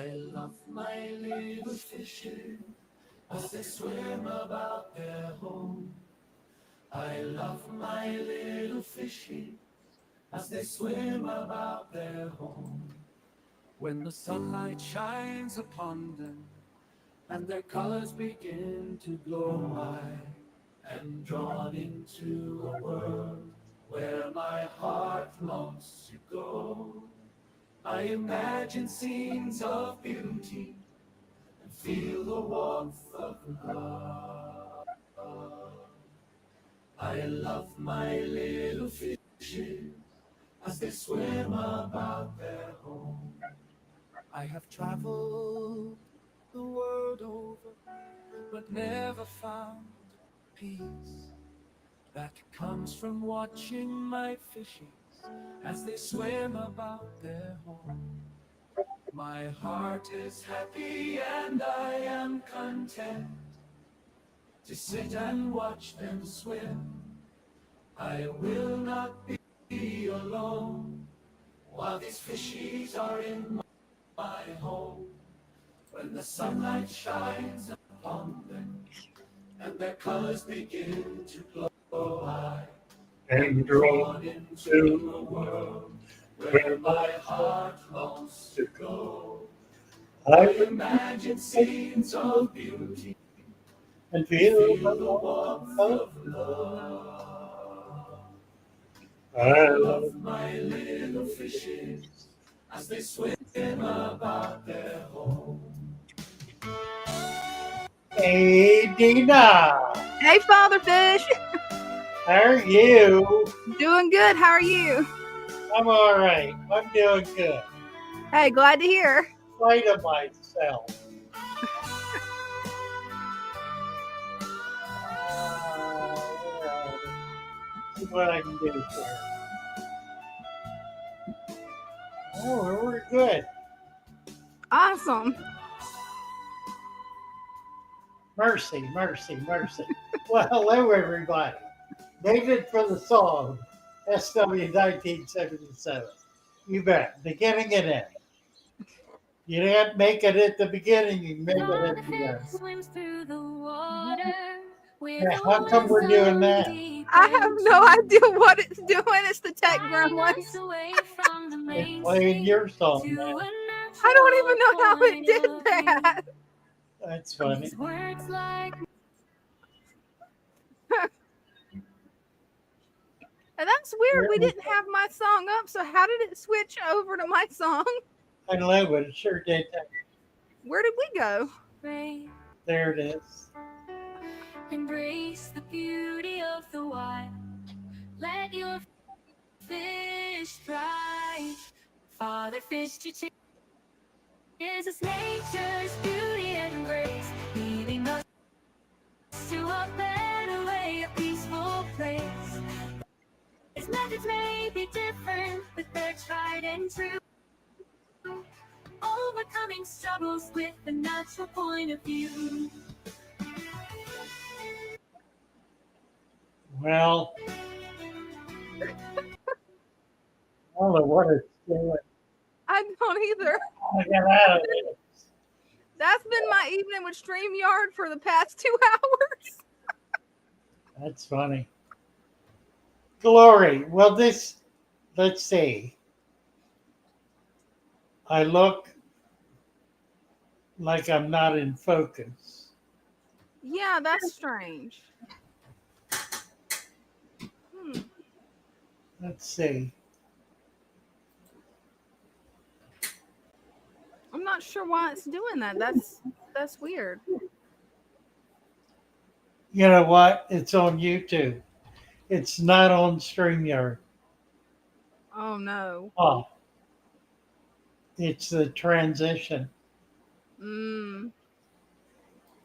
I love my little fishes as they swim about their home. I love my little fishes as they swim about their home. When the sunlight shines upon them and their colors begin to glow, I am drawn into a world where my heart longs to go. I imagine scenes of beauty and feel the warmth of love. I love my little fishes as they swim about their home. I have traveled the world over, but never found peace that comes from watching my fishes as they swim about their home. My heart is happy and I am content to sit and watch them swim. I will not be alone while these fishies are in my home. When the sunlight shines upon them and their colors begin to glow, I am drawn into a world where my heart longs to go. I imagine scenes of beauty and feel the warmth of love. I love my little fishes as they swim about their home. Hey, Dina. Hey, Father Fish. How are you? Doing good. How are you? I'm all right. I'm doing good. Hey, glad to hear. Spite of myself. See what I can do here. Oh, we're good. Awesome. Mercy, mercy, mercy. Well, hello, everybody. David for the song, SW 1977. You bet. Beginning and end. You didn't make it at the beginning, you make it at the end. Swims through the water. Yeah, how come we're doing that? I have no idea what it's doing. It's the tech gremlins. It's playing your song now. I don't even know how it did that. That's funny. And that's weird. We didn't have my song up, so how did it switch over to my song? I don't know, but it sure did that. Where did we go? There it is. Embrace the beauty of the wild. Let your fish thrive. Father Fish teaches us nature's beauty and grace, leading us to a better way, a peaceful place. His methods may be different, but they're tried and true. Overcoming struggles with the natural point of view. Well, I don't know what it's doing. I don't either. I got out of it. That's been my evening with StreamYard for the past 2 hours. That's funny. Glory. Well, let's see. I look like I'm not in focus. Yeah, that's strange. Let's see. I'm not sure why it's doing that. That's weird. You know what? It's on YouTube. It's not on StreamYard. Oh no. Oh. It's the transition.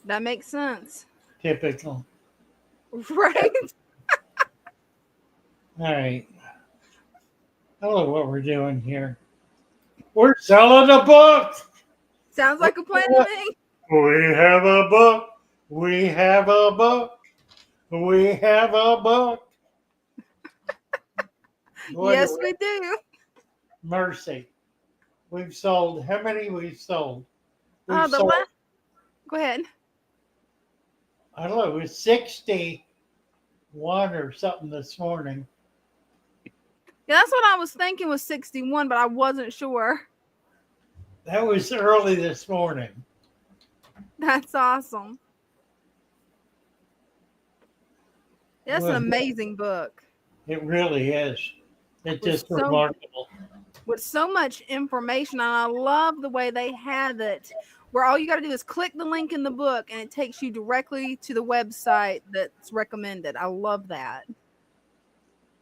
That makes sense. Typical. Right? All right. I don't know what we're doing here. We're selling a book. Sounds like a plan to me. We have a book. We have a book. We have a book. Yes, we do. Mercy. We've sold, how many we've sold? We've The sold, last. Go ahead. I don't know, it was 61 or something this morning. Yeah, that's what I was thinking was 61, but I wasn't sure. That was early this morning. That's awesome. That's an Well, amazing book it really is. It's with just remarkable. so much information. And I love the way they have it, where all you got to do is click the link in the book and it takes you directly to the website that's recommended. I love that.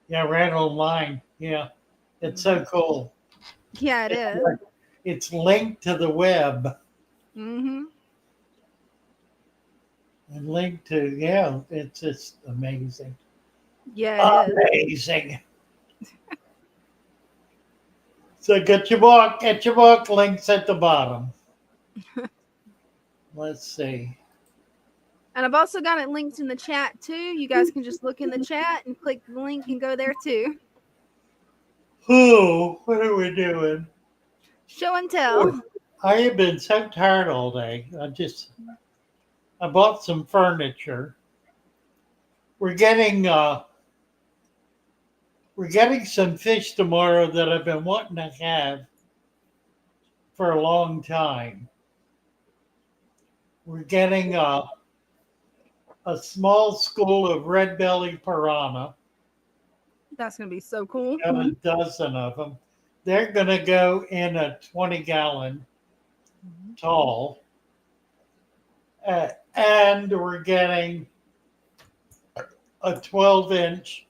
Yeah, right online. Yeah, it's so cool. Yeah, it is. It's linked to the web Mm-hmm. and linked to, yeah, it's just amazing. Yeah, it is. Amazing. So get your book, links at the bottom. Let's see. And I've also got it linked in the chat too. You guys can just look in the chat and click the link and go there too. Oh, what are we doing? Show and tell. I have been so tired all day. I bought some furniture. We're getting some fish tomorrow that I've been wanting to have for a long time. We're getting a small school of red belly piranha. That's going to be so cool. Got a dozen of them. They're going to go in a 20-gallon tall. And we're getting a 12-inch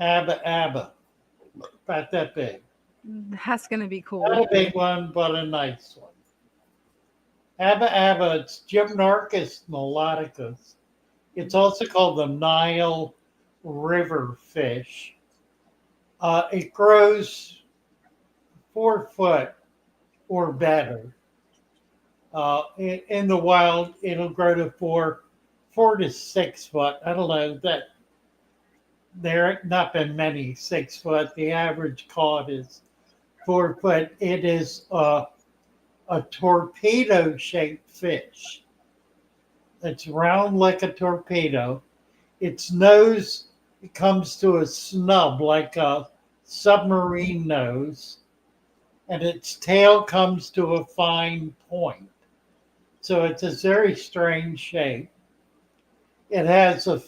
abba, about that big. That's going to be cool. Not a big one, but a nice one. Abba, it's Gymnorchus melodicus. It's also called the Nile River fish. It grows 4 foot or better. In the wild, it'll grow to 4 to 6 foot. I don't know that there have not been many 6 foot. The average caught is 4 foot. It is a torpedo-shaped fish. It's round like a torpedo. Its nose comes to a snub like a submarine nose, and its tail comes to a fine point. So it's a very strange shape. It has a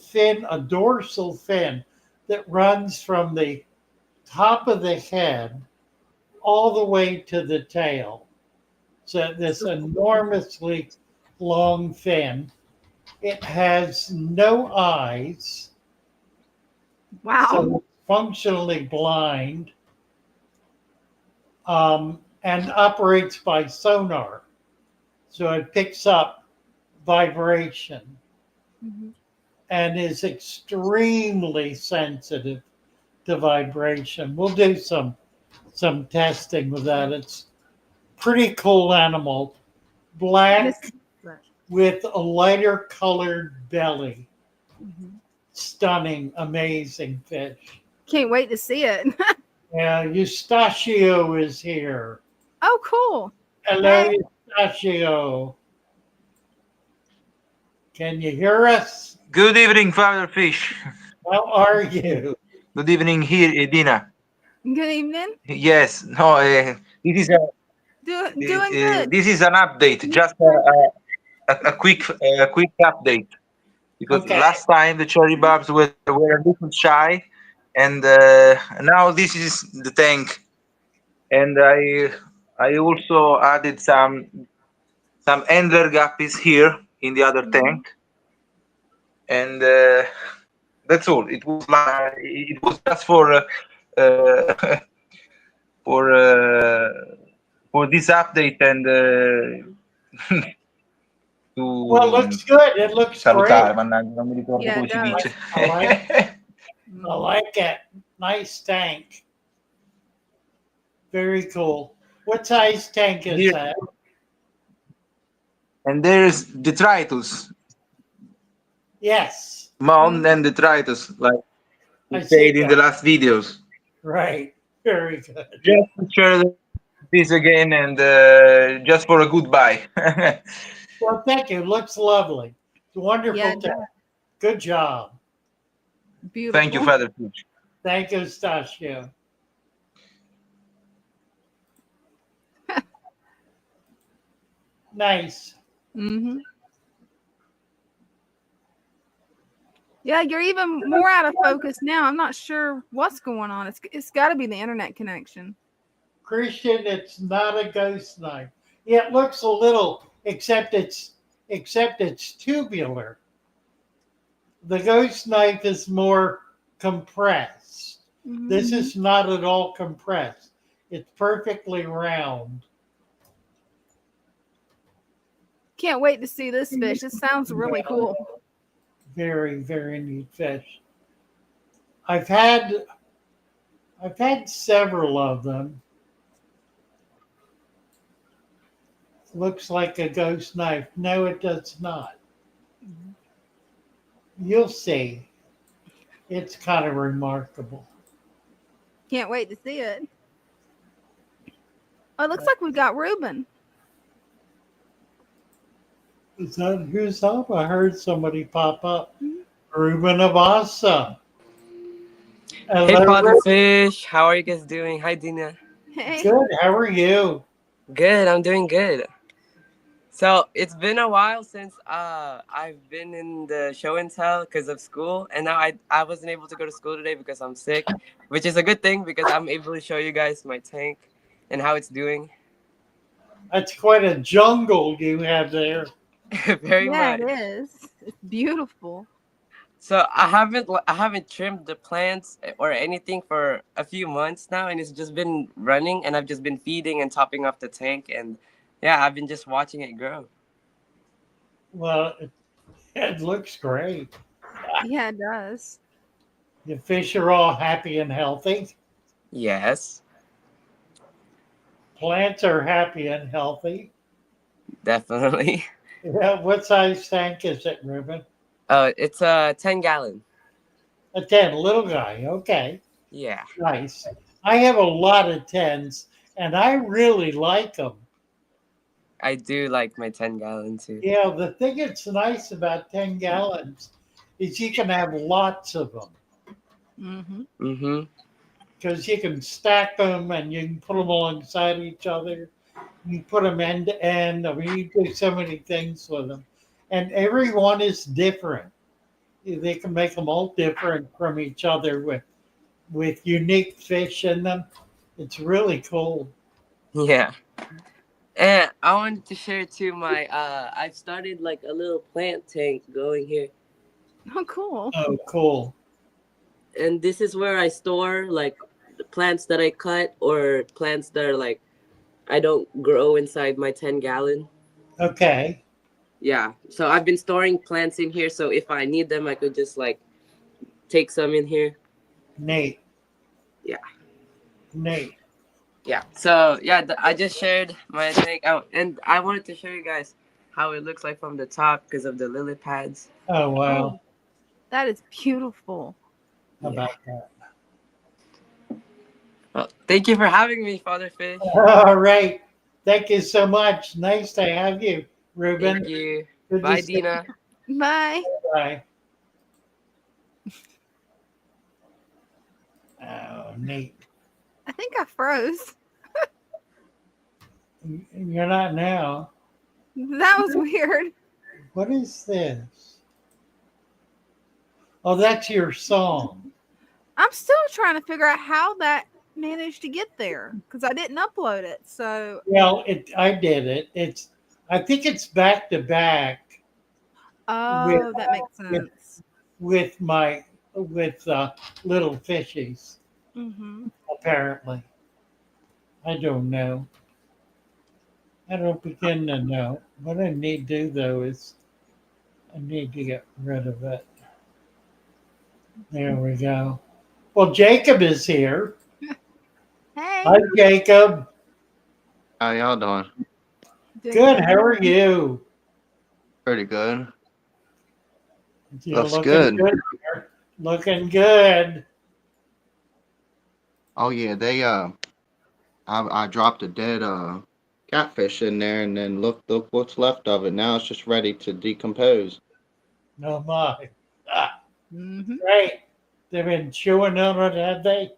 dorsal fin that runs from the top of the head all the way to the tail. So this enormously long fin. It has no eyes. Wow. So it's functionally blind, and operates by sonar. So it picks up vibration and is extremely sensitive to vibration. We'll do some testing with that. It's pretty cool animal. Black with a lighter colored belly. Stunning, amazing fish. Can't wait to see it. Yeah, Eustachio is here. Oh, cool. Hello, hey. Eustachio. Can you hear us? Good evening, Father Fish. How are you? Good evening here, Dina. Good evening. Yes, no, this is a doing good. This is an update, just a quick update, because last time the cherry barbs were a little shy, and now this is the tank, and I also added some Endler guppies here in the other tank, and that's all. It was just for for this update and to well, it looks good. It looks salutare, great. mannaggia, non mi ricordo come si dice. I like it. Nice tank. Very cool. What size tank is that? And there's detritus. Yes. Mound and detritus, like we said in the last videos. Right. Very good. Just to share this again, and just for a goodbye. Well, thank you. It looks lovely. It's a Yeah, wonderful. Good job. Thank you, beautiful. Father Fish. Thank you, Stasio. Nice. Hmm. Yeah, you're even more out of focus now. I'm not sure what's going on. It's got to be the internet connection. Christian, it's not a ghost knife. Yeah, it looks a little, except it's tubular. The ghost knife is more compressed. This Hmm. is not at all compressed. It's perfectly round. Can't wait to see this fish. This sounds really cool. Very, very neat fish. I've had I've had several of them. Looks like a ghost knife. No, it does not. You'll see. It's kind of remarkable. Can't wait to see it. Oh, it looks like we got Reuben. Is that who's up? I heard somebody pop up. Mhm. Ruben Abasa. Hey, Hello, Father Ruben. Fish. How are you guys doing? Hi, Dina. Hey. Good. How are you? Good. I'm doing good. So it's been a while since I've been in the show and tell because of school, and now I wasn't able to go to school today because I'm sick, which is a good thing because I'm able to show you guys my tank and how it's doing. That's quite a jungle you have there. Very Yeah, it much. is. It's beautiful. So I haven't trimmed the plants or anything for a few months now, and it's just been running, and I've just been feeding and topping off the tank, and yeah, I've been just watching it grow. Well, it looks great. Yeah, it does. The fish are all happy and healthy. Yes, Plants are happy and healthy. definitely. Yeah, what size tank is it, Ruben? It's a 10 gallon. A 10, little guy. Okay, Yeah, nice. I have a lot of 10s, and I really like them. I do like my 10 gallon too. Yeah, the thing that's nice about 10 gallons is you can have lots of them Hmm. Mm-hmm. because you can stack them and you can put them alongside each other. You put them end to end. I mean, you do so many things with them. And every one is different. They can make them all different from each other with unique fish in them. It's really cool. Yeah, and I wanted to share too my I've started like a little plant tank going here, Oh, cool. Oh, cool. and this is where I store like the plants that I cut or plants that are like I don't grow inside my 10 gallon. Okay. Yeah, so I've been storing plants in here, so if I need them, I could just like take some in here. Neat. Yeah, Neat. yeah. So yeah, I just shared my tank out, and I wanted to show you guys how it looks like from the top because of the lily pads. Oh, wow. Oh, that is beautiful. How Yeah. about that? Well, thank you for having me, Father Fish. All right. Thank you so much. Nice to have you, Thank Ruben. you. Good to Bye, see you. Dina. Bye. Bye. Oh, neat. I think I froze. You're not now. That was weird. What is this? Oh, that's your song. I'm still trying to figure out how that managed to get there because I didn't upload it. So, Well, I did it. I think it's back to back with oh, that makes with sense. with my with little fishies. Hmm. Apparently, I don't know. I don't begin to know. What I need to do though is I need to get rid of it. There we go. Well, Jacob is here. Hey, Hi, Jacob. How y'all doing? doing Good. good. How are you? Pretty good. You're Looks looking good. good. Here. Looking good. Oh yeah, I dropped a dead catfish in there, and then look what's left of it. Now it's just ready to decompose. No my. Ah, Mm-hmm. right. They've been chewing on it, have they?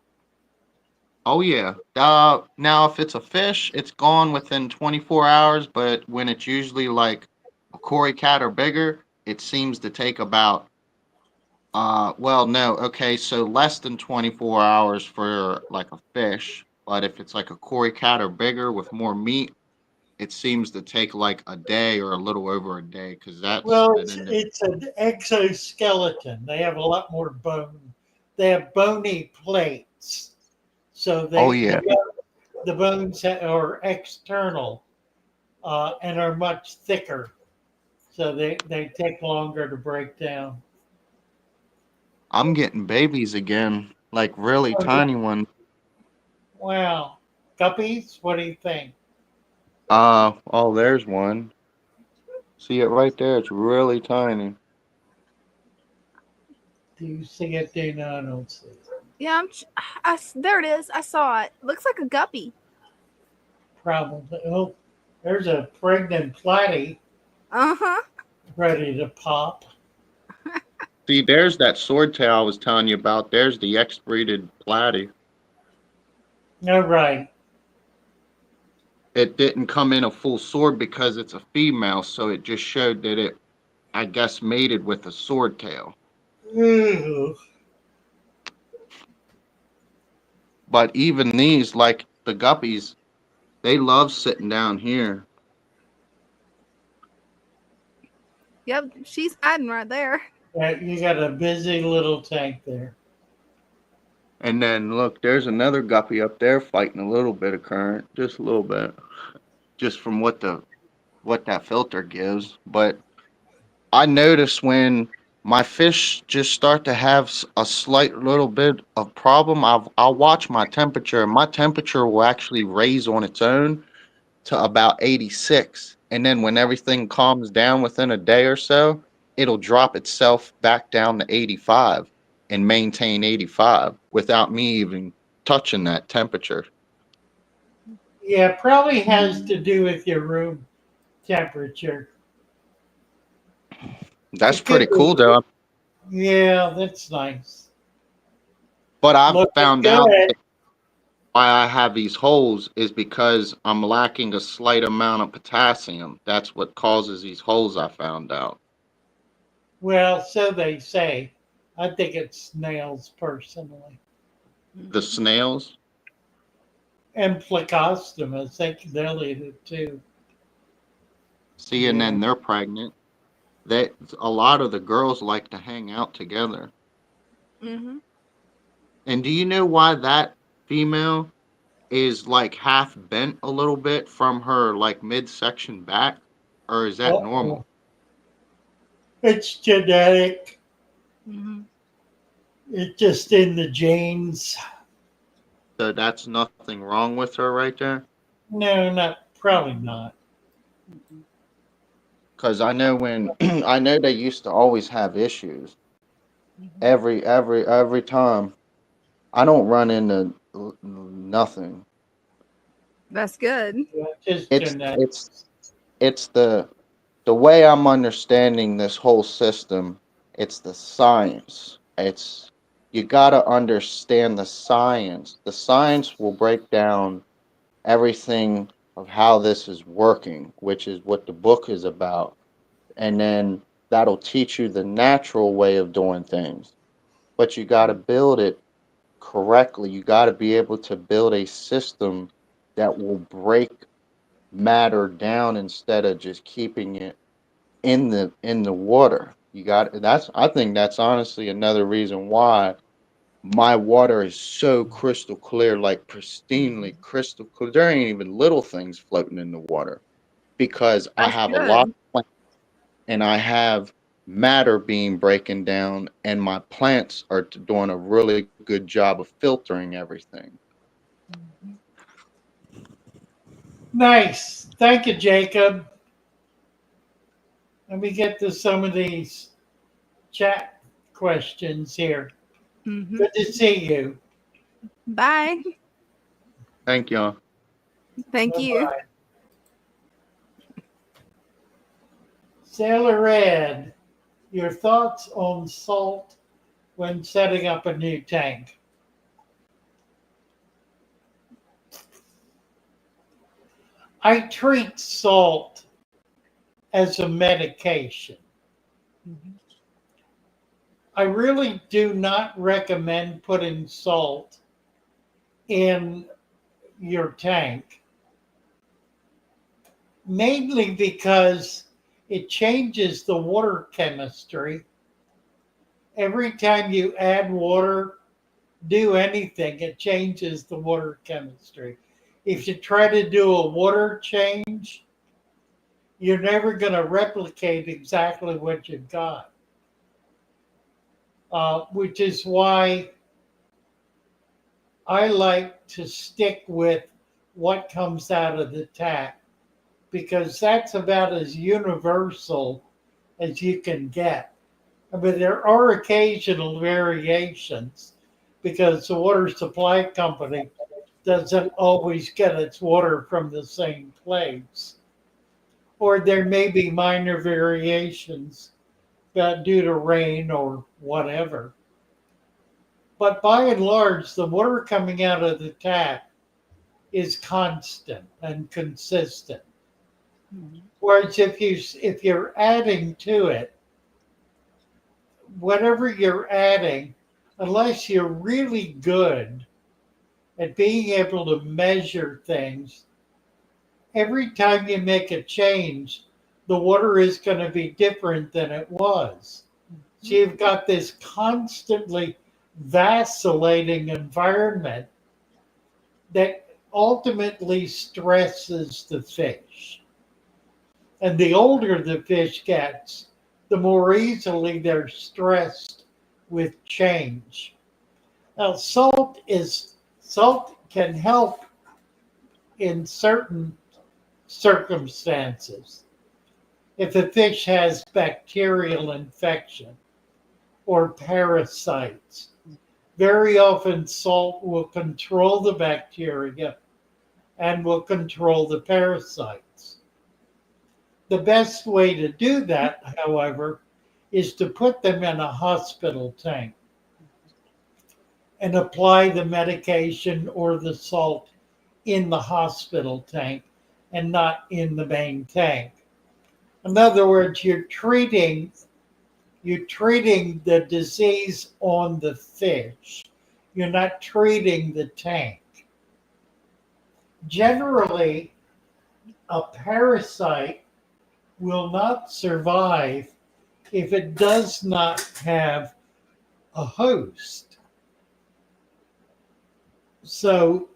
Oh yeah. Now if it's a fish, it's gone within 24 hours. But when it's usually like a cory cat or bigger, it seems to take about well, no, okay, so less than 24 hours for like a fish. But if it's like a cory cat or bigger with more meat, it seems to take like a day or a little over a day because that's Well, an it's, individual. it's an exoskeleton. They have a lot more bone. They have bony plates. So Oh they yeah. the bones are external and are much thicker. So they take longer to break down. I'm getting babies again, like really Oh, yeah. tiny ones. Wow. Guppies, what do you think? Oh, there's one. See it right there? It's really tiny. Do you see it, Dana? I don't see it. Yeah, there it is. I saw it. Looks like a guppy. Probably. Oh, there's a pregnant platy Uh huh. ready to pop. See, there's that swordtail I was telling you about. There's the X-breeded platy. All right. It didn't come in a full sword because it's a female, so it just showed that it, I guess, mated with a swordtail. Ooh. But even these, like the guppies, they love sitting down here. Yep, she's hiding right there. Yeah, you got a busy little tank there. And then look, there's another guppy up there fighting a little bit of current, just a little bit, just from what that filter gives. But I notice when my fish just start to have a slight little bit of problem, I'll watch my temperature, and my temperature will actually raise on its own to about 86. And then when everything calms down within a day or so, it'll drop itself back down to 85 and maintain 85 without me even touching that temperature. Yeah, probably has to do with your room temperature. That's It could pretty be. cool though. Yeah, that's nice. But I've Looking found out good. why I have these holes is because I'm lacking a slight amount of potassium. That's what causes these holes, I found out. Well, so they say. I think it's snails personally. The Mm-hmm. snails, And Plecostomus, they'll eat it too. see, and Yeah. then they're pregnant. They, a lot of the girls like to hang out together. Mm-hmm. And do you know why that female is like half bent a little bit from her like midsection back? Or is that normal? Uh-oh. It's genetic. Mm-hmm. It's just in the genes. So that's nothing wrong with her right there? No, not probably not. Because I know when I know they used to always have issues. Mm-hmm. Every time. I don't run into nothing. That's good. Yeah, just It's genetic. it's it's the way I'm understanding this whole system. It's the science. It's you got to understand the science. The science will break down everything of how this is working, which is what the book is about. And then that'll teach you the natural way of doing things. But you got to build it correctly. You got to be able to build a system that will break matter down instead of just keeping it in the water. You got that's I think that's honestly another reason why my water is so crystal clear, like pristinely crystal clear. There ain't even little things floating in the water because I That's have a lot good. of plants and I have matter being broken down, and my plants are doing a really good job of filtering everything. Mm-hmm. Nice. Thank you, Jacob. Let me get to some of these chat questions here. Mm-hmm. Good to see you. Bye. Thank y'all. Thank you. Bye-bye. Sailor Ed, your thoughts on salt when setting up a new tank? I treat salt as a medication. I really do not recommend putting salt in your tank, mainly because it changes the water chemistry. Every time you add water, do anything, it changes the water chemistry. If you try to do a water change, you're never going to replicate exactly what you've got, which is why I like to stick with what comes out of the tap, because that's about as universal as you can get. I mean, there are occasional variations because the water supply company doesn't always get its water from the same place. Or there may be minor variations due to rain or whatever. But by and large, the water coming out of the tap is constant and consistent. Whereas if you're adding to it, whatever you're adding, unless you're really good at being able to measure things, every time you make a change, the water is going to be different than it was. So you've got this constantly vacillating environment that ultimately stresses the fish. And the older the fish gets, the more easily they're stressed with change. Now, salt can help in certain circumstances. If a fish has bacterial infection or parasites, very often salt will control the bacteria and will control the parasites. The best way to do that, however, is to put them in a hospital tank and apply the medication or the salt in the hospital tank and not in the main tank. In other words, you're treating the disease on the fish. You're not treating the tank. Generally, a parasite will not survive if it does not have a host. So,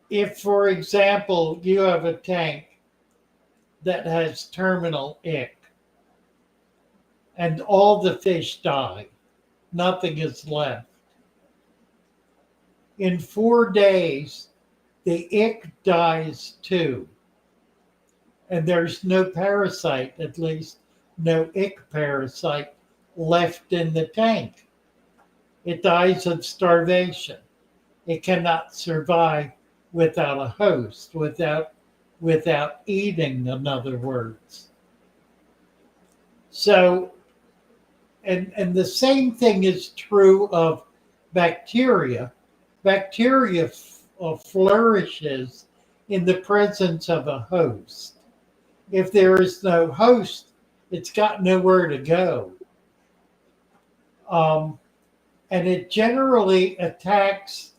if, for example, you have a tank that has terminal ick and all the fish die, nothing is left. In 4 days, the ick dies too. And there's no parasite, at least no ick parasite, left in the tank. It dies of starvation. It cannot survive without a host, without eating, in other words. So, and the same thing is true of bacteria. Bacteria flourishes in the presence of a host. If there is no host, it's got nowhere to go. And it generally attacks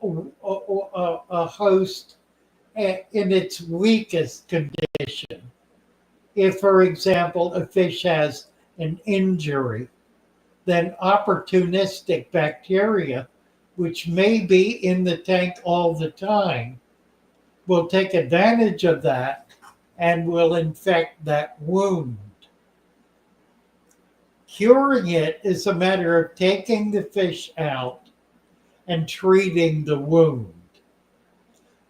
a host in its weakest condition. If, for example, a fish has an injury, then opportunistic bacteria, which may be in the tank all the time, will take advantage of that and will infect that wound. Curing it is a matter of taking the fish out and treating the wound.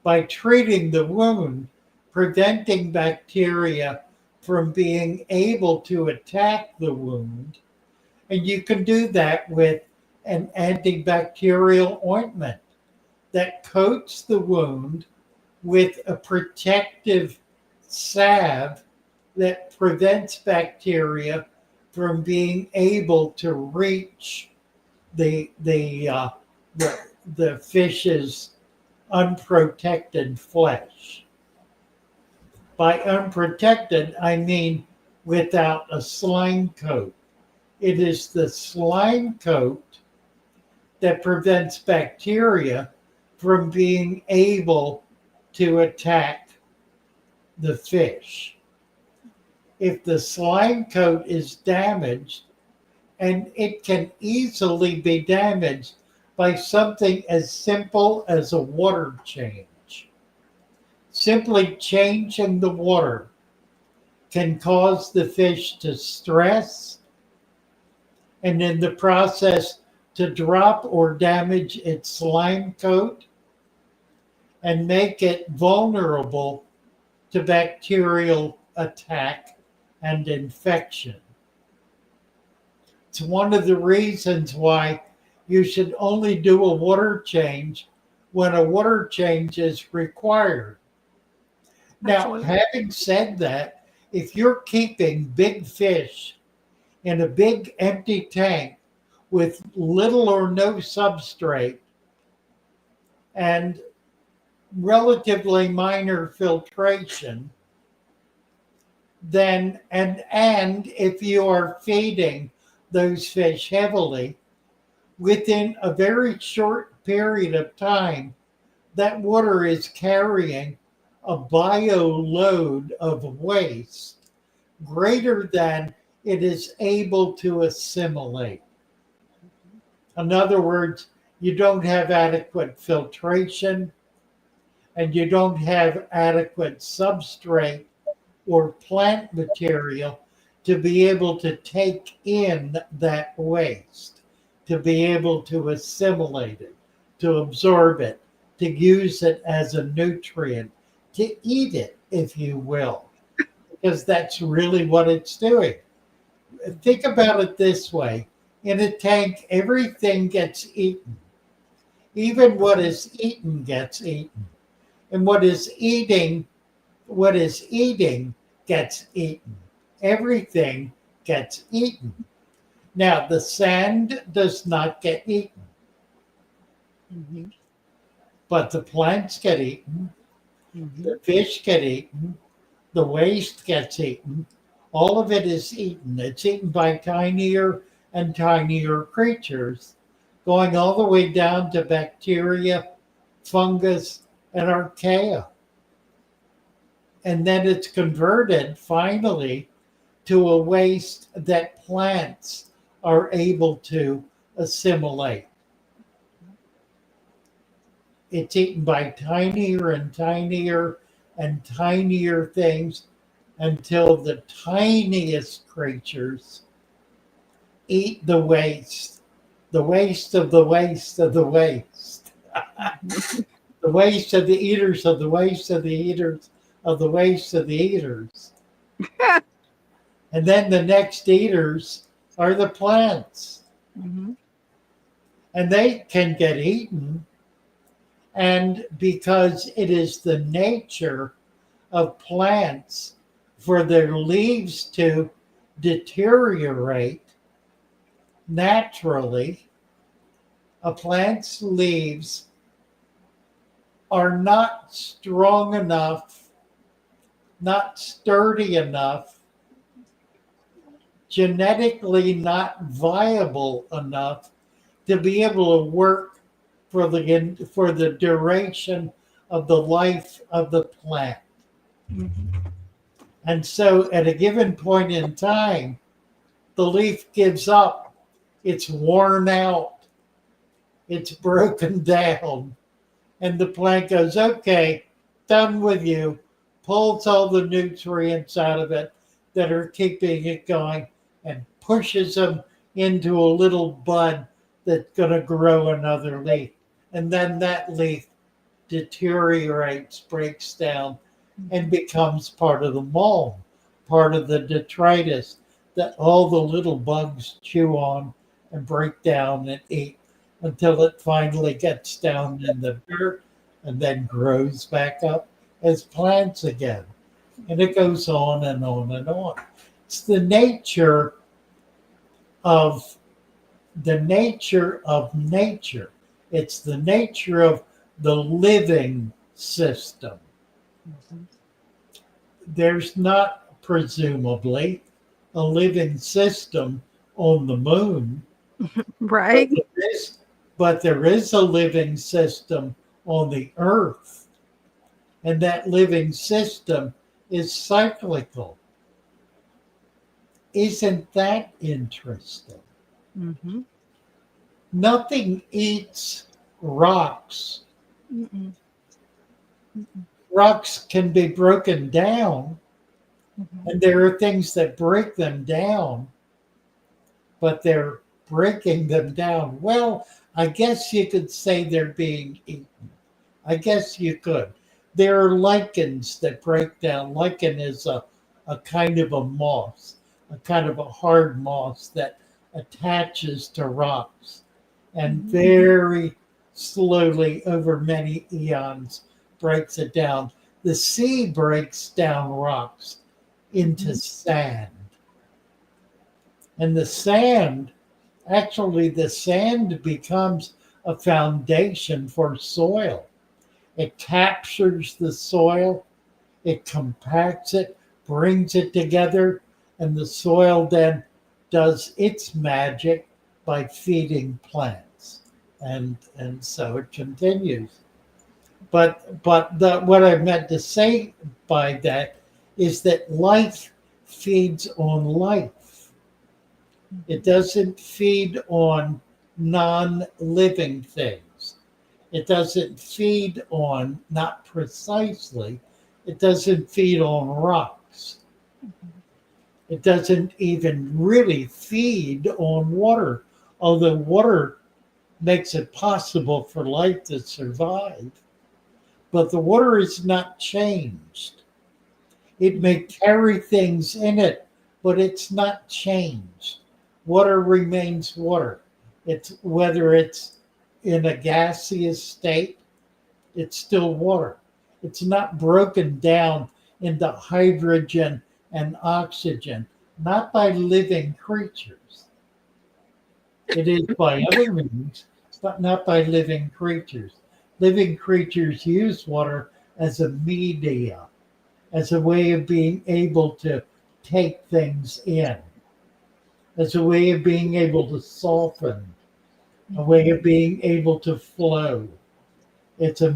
By treating the wound, preventing bacteria from being able to attack the wound, and you can do that with an antibacterial ointment that coats the wound with a protective salve that prevents bacteria from being able to reach the the uh, the fish's unprotected flesh. By unprotected, I mean without a slime coat. It is the slime coat that prevents bacteria from being able to attack the fish. If the slime coat is damaged, and it can easily be damaged by something as simple as a water change. Simply changing the water can cause the fish to stress and in the process to drop or damage its slime coat and make it vulnerable to bacterial attack and infection. It's one of the reasons why you should only do a water change when a water change is required. Now, Absolutely. having said that, if you're keeping big fish in a big empty tank with little or no substrate and relatively minor filtration, then and if you are feeding those fish heavily, within a very short period of time, that water is carrying a bio load of waste greater than it is able to assimilate. In other words, you don't have adequate filtration and you don't have adequate substrate or plant material to be able to take in that waste, to be able to assimilate it, to absorb it, to use it as a nutrient, to eat it, if you will, because that's really what it's doing. Think about it this way. In a tank, everything gets eaten. Even what is eaten gets eaten. And what is eating gets eaten. Everything gets eaten. Now, the sand does not get eaten, Mhm. but the plants get eaten, Mhm. the fish get eaten, the waste gets eaten. All of it is eaten. It's eaten by tinier and tinier creatures, going all the way down to bacteria, fungus, and archaea. And then it's converted finally to a waste that plants are able to assimilate. It's eaten by tinier and tinier and tinier things until the tiniest creatures eat the waste of the waste of the waste, the waste of the eaters of the waste of the eaters of the waste of the eaters. And then the next eaters are the plants, Mhm. and they can get eaten. And because it is the nature of plants for their leaves to deteriorate naturally, a plant's leaves are not strong enough, not sturdy enough, genetically not viable enough to be able to work for the duration of the life of the plant. And so at a given point in time, the leaf gives up. It's worn out. It's broken down. And the plant goes, okay, done with you. Pulls all the nutrients out of it that are keeping it going and pushes them into a little bud that's going to grow another leaf. And then that leaf deteriorates, breaks down, and becomes part of the mold, part of the detritus that all the little bugs chew on and break down and eat. until it finally gets down in the dirt and then grows back up as plants again. And it goes on and on and on. It's of the nature of nature. It's the nature of the living system. There's not, presumably, a living system on the moon, Right. but there is a living system on the earth, and that living system is cyclical. Isn't that interesting? Mm-hmm. Nothing eats rocks. Mm-mm. Rocks can be broken down, Mm-hmm. and there are things that break them down, but they're breaking them down. Well, I guess you could say they're being eaten. I guess you could. There are lichens that break down. Lichen is a kind of a moss, a kind of a hard moss that attaches to rocks and very slowly over many eons breaks it down. The sea breaks down rocks into sand. And the sand becomes a foundation for soil. It captures the soil, it compacts it, brings it together, and the soil then does its magic by feeding plants. And so it continues. But what I meant to say by that is that life feeds on life. It doesn't feed on non-living things. It doesn't feed on, not precisely, it doesn't feed on rocks. It doesn't even really feed on water, although water makes it possible for life to survive. But the water is not changed. It may carry things in it, but it's not changed. Water remains water. It's whether it's in a gaseous state, it's still water. It's not broken down into hydrogen and oxygen, not by living creatures. It is by other means, but not by living creatures. Living creatures use water as a media, as a way of being able to take things in, as a way of being able to soften, a way of being able to flow. It's a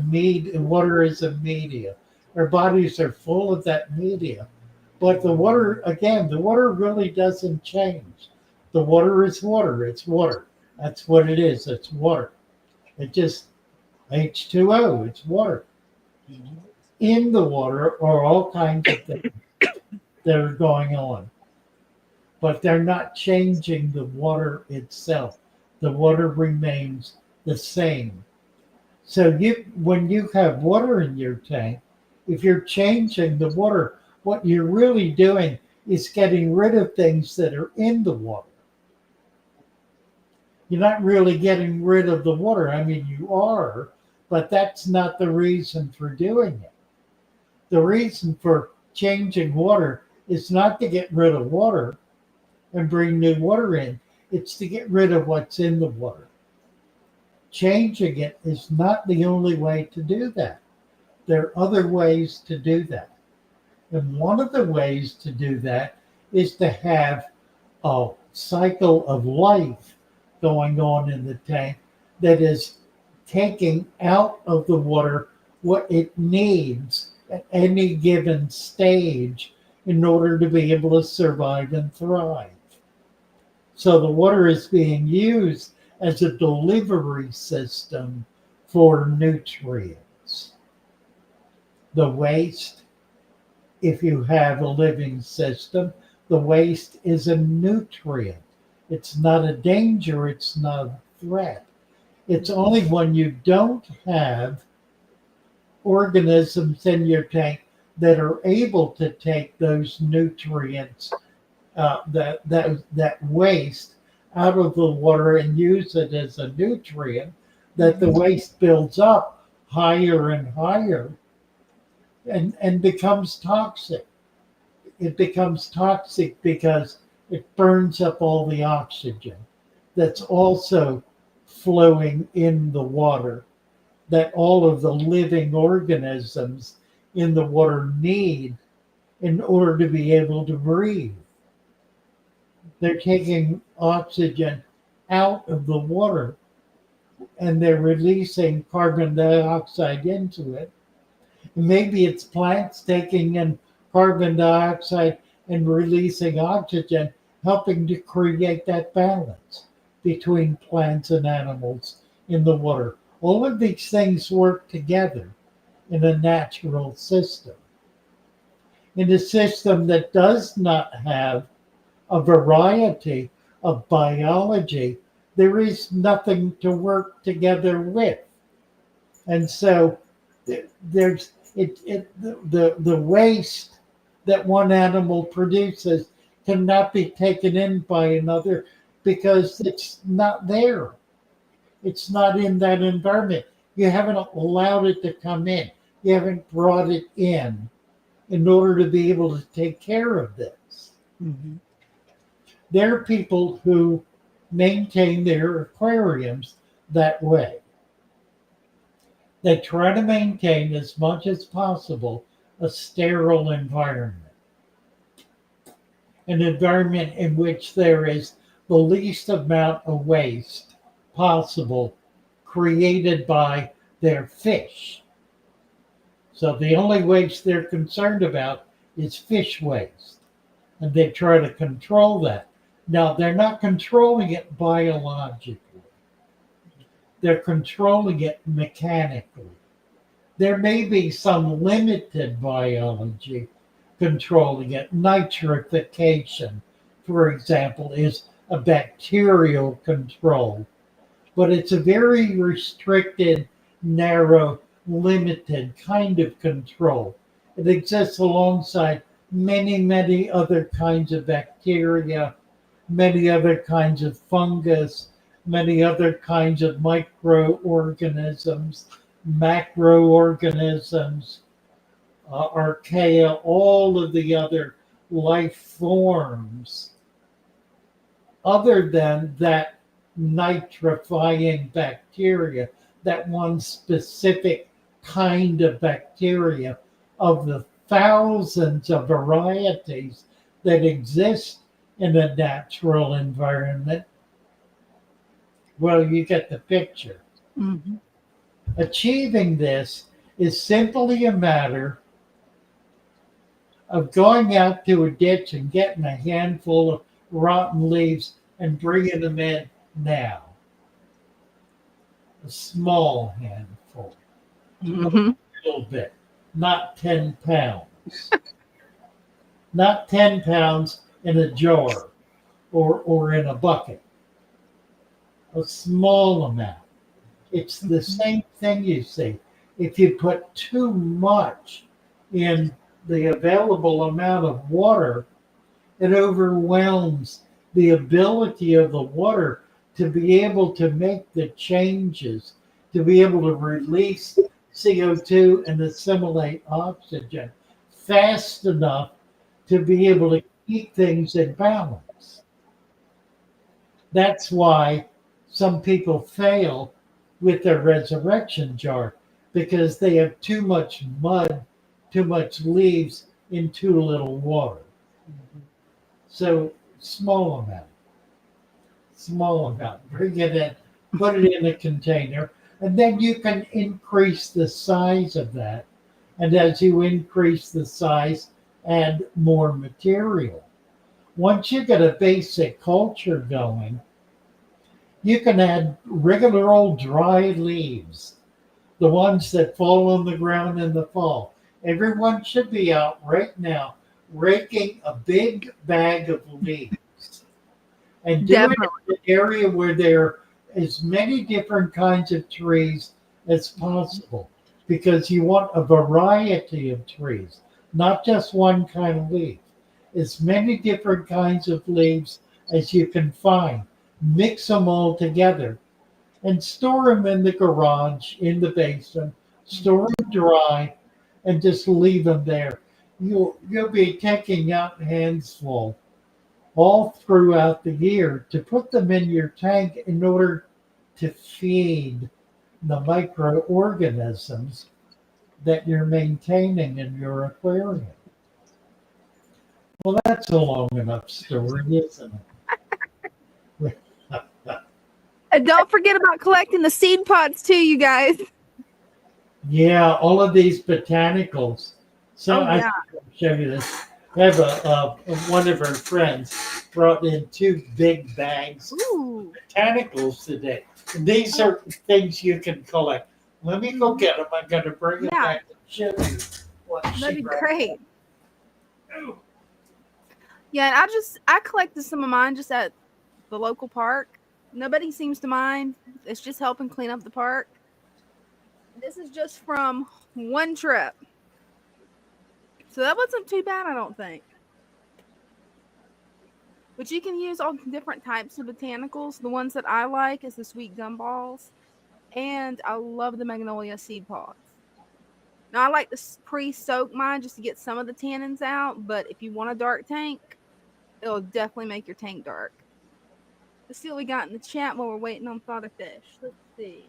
water is a media. Our bodies are full of that media. But the water, again, the water really doesn't change. The water is water. It's water. That's what it is. It's water. It just H2O. It's water. In the water are all kinds of things that are going on, but they're not changing the water itself. The water remains the same. So when you have water in your tank, if you're changing the water, what you're really doing is getting rid of things that are in the water. You're not really getting rid of the water. I mean, you are, but that's not the reason for doing it. The reason for changing water is not to get rid of water and bring new water in. It's to get rid of what's in the water. Changing it is not the only way to do that. There are other ways to do that. And one of the ways to do that is to have a cycle of life going on in the tank that is taking out of the water what it needs at any given stage in order to be able to survive and thrive. So the water is being used as a delivery system for nutrients. The waste, if you have a living system, the waste is a nutrient. It's not a danger, it's not a threat. It's only when you don't have organisms in your tank that are able to take those nutrients, that waste, out of the water and use it as a nutrient, that the waste builds up higher and higher and becomes toxic. It becomes toxic because it burns up all the oxygen that's also flowing in the water, that all of the living organisms in the water need in order to be able to breathe. They're taking oxygen out of the water and they're releasing carbon dioxide into it. Maybe it's plants taking in carbon dioxide and releasing oxygen, helping to create that balance between plants and animals in the water. All of these things work together in a natural system. In a system that does not have a variety of biology, there is nothing to work together with. And so there's the waste that one animal produces cannot be taken in by another because it's not there. It's not in that environment. You haven't allowed it to come in. You haven't brought it in order to be able to take care of this. Mm-hmm. There are people who maintain their aquariums that way. They try to maintain as much as possible a sterile environment, an environment in which there is the least amount of waste possible created by their fish. So the only waste they're concerned about is fish waste, and they try to control that. Now, they're not controlling it biologically. They're controlling it mechanically. There may be some limited biology controlling it. Nitrification, for example, is a bacterial control, but it's a very restricted, narrow, limited kind of control. It exists alongside many, many other kinds of bacteria, many other kinds of fungus, many other kinds of microorganisms, macroorganisms, archaea, all of the other life forms, other than that nitrifying bacteria, that one specific kind of bacteria of the thousands of varieties that exist in a natural environment. Well, you get the picture. Mm-hmm. Achieving this is simply a matter of going out to a ditch and getting a handful of rotten leaves and bringing them in now. A small handful, Mm-hmm. a little bit, not 10 pounds. Not 10 pounds in a jar or in a bucket. A small amount. It's the same thing, you see. If you put too much in the available amount of water, it overwhelms the ability of the water to be able to make the changes, to be able to release CO2 and assimilate oxygen fast enough to be able to keep things in balance. That's why some people fail with their resurrection jar, because they have too much mud, too much leaves in too little water. So small amount, bring it in, put it in a container, and then you can increase the size of that. And as you increase the size, add more material. Once you get a basic culture going, you can add regular old dry leaves, the ones that fall on the ground in the fall. Everyone should be out right now raking a big bag of leaves and do it Definitely. in an area where there are as many different kinds of trees as possible, because you want a variety of trees, not just one kind of leaf. As many different kinds of leaves as you can find, mix them all together, and store them in the garage, in the basement. Store them dry, and just leave them there. You'll be taking out handfuls all throughout the year to put them in your tank in order to feed the microorganisms that you're maintaining in your aquarium. Well, that's a long enough story, isn't it? And don't forget about collecting the seed pods too, you guys. Yeah, all of these botanicals. So Oh I yeah. show you this. I have one of our friends brought in 2 big bags Ooh. of botanicals today. And these Oh, are things you can collect. Let me go get them. I'm going to bring them yeah, back and show you what that'd she be brought. great. Oh, Yeah, and I collected some of mine just at the local park. Nobody seems to mind. It's just helping clean up the park. This is just from one trip. So that wasn't too bad, I don't think. But you can use all different types of botanicals. The ones that I like is the sweet gumballs, and I love the magnolia seed pods. Now I like to pre-soak mine just to get some of the tannins out, but if you want a dark tank, it'll definitely make your tank dark. Let's see what we got in the chat while we're waiting on Father Fish. Let's see.